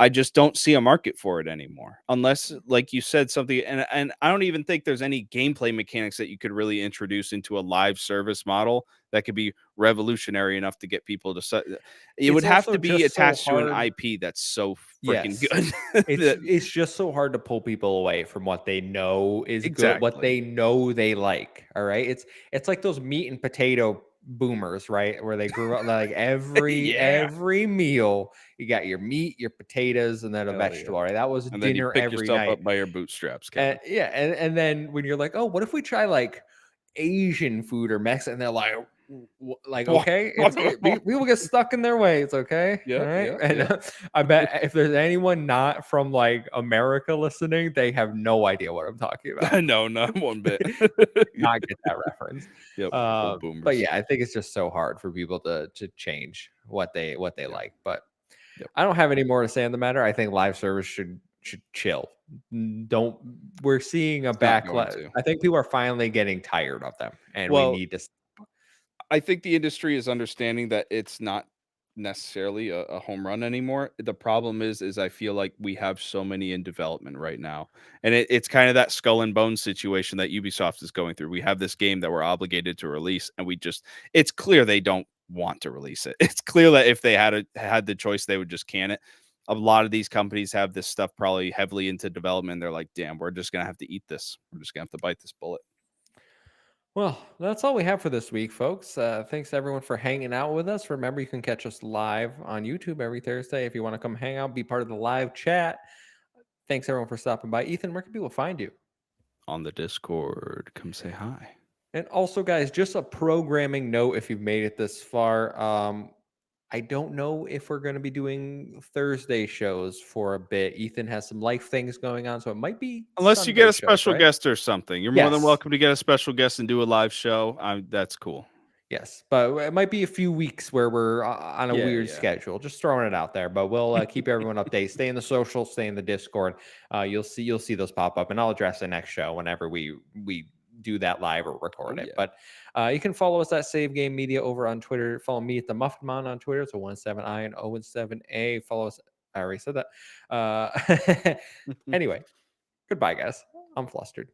I just don't see a market for it anymore, unless, like you said, something. And I don't even think there's any gameplay mechanics that you could really introduce into a live service model that could be revolutionary enough to get people to. It It's would have also to be just so attached to an hard. IP that's so freaking Yes. good. It's that, it's just so hard to pull people away from what they know is good, what exactly. they know they like. All right. It's like those meat and potato boomers, right? Where they grew up like every Yeah. every meal, you got your meat, your potatoes, and then a Hell yeah. vegetable. Right. That was And then you dinner pick every yourself night. up by your bootstraps, And Kevin. yeah, and then when you're like, oh, what if we try like Asian food or Mexican? And they're like, like okay, people get stuck in their ways, okay, all Yeah, right. yeah, And yeah. I bet if there's anyone not from like America listening, they have no idea what I'm talking about. No, not one bit. Not get that reference. Yep, old But boomers. yeah, I think it's just so hard for people to change what they Yep, like. But yep. I don't have any more to say on the matter. I think live service should chill. Don't We're seeing a It's not going backlash. to. I think people are finally getting tired of them, and we Well, need to. I think the industry is understanding that it's not necessarily a home run anymore. The problem is I feel like we have so many in development right now, and it's kind of that skull and bones situation that Ubisoft is going through. We have this game that we're obligated to release, and it's clear they don't want to release it. It's clear that if they had the choice, they would just can it. A lot of these companies have this stuff probably heavily into development. They're like, damn, we're just gonna have to eat this. We're just gonna have to bite this bullet. Well, that's all we have for this week, folks. Thanks everyone for hanging out with us. Remember, you can catch us live on YouTube every Thursday if you want to come hang out, be part of the live chat. Thanks everyone for stopping by. Ethan, where can people find you? On the Discord, come say hi. And also, guys, just a programming note if you've made it this far. I don't know if we're going to be doing Thursday shows for a bit. Ethan has some life things going on, so it might be Unless you get Sunday a shows, special right? guest or something, you're more than Yes. welcome to get a special guest and do a live show. That's cool. Yes, but it might be a few weeks where we're on a Yeah, weird yeah. schedule. Just throwing it out there, but we'll keep everyone updated. Stay in the social, stay in the Discord. You'll see those pop up, and I'll address the next show whenever we do that live or Oh record it. yeah. But you can follow us at Save Game Media over on Twitter. Follow me at the Muffin on Twitter. It's a 17I and 017A. Follow us. I already said that. Anyway, goodbye, guys. I'm flustered.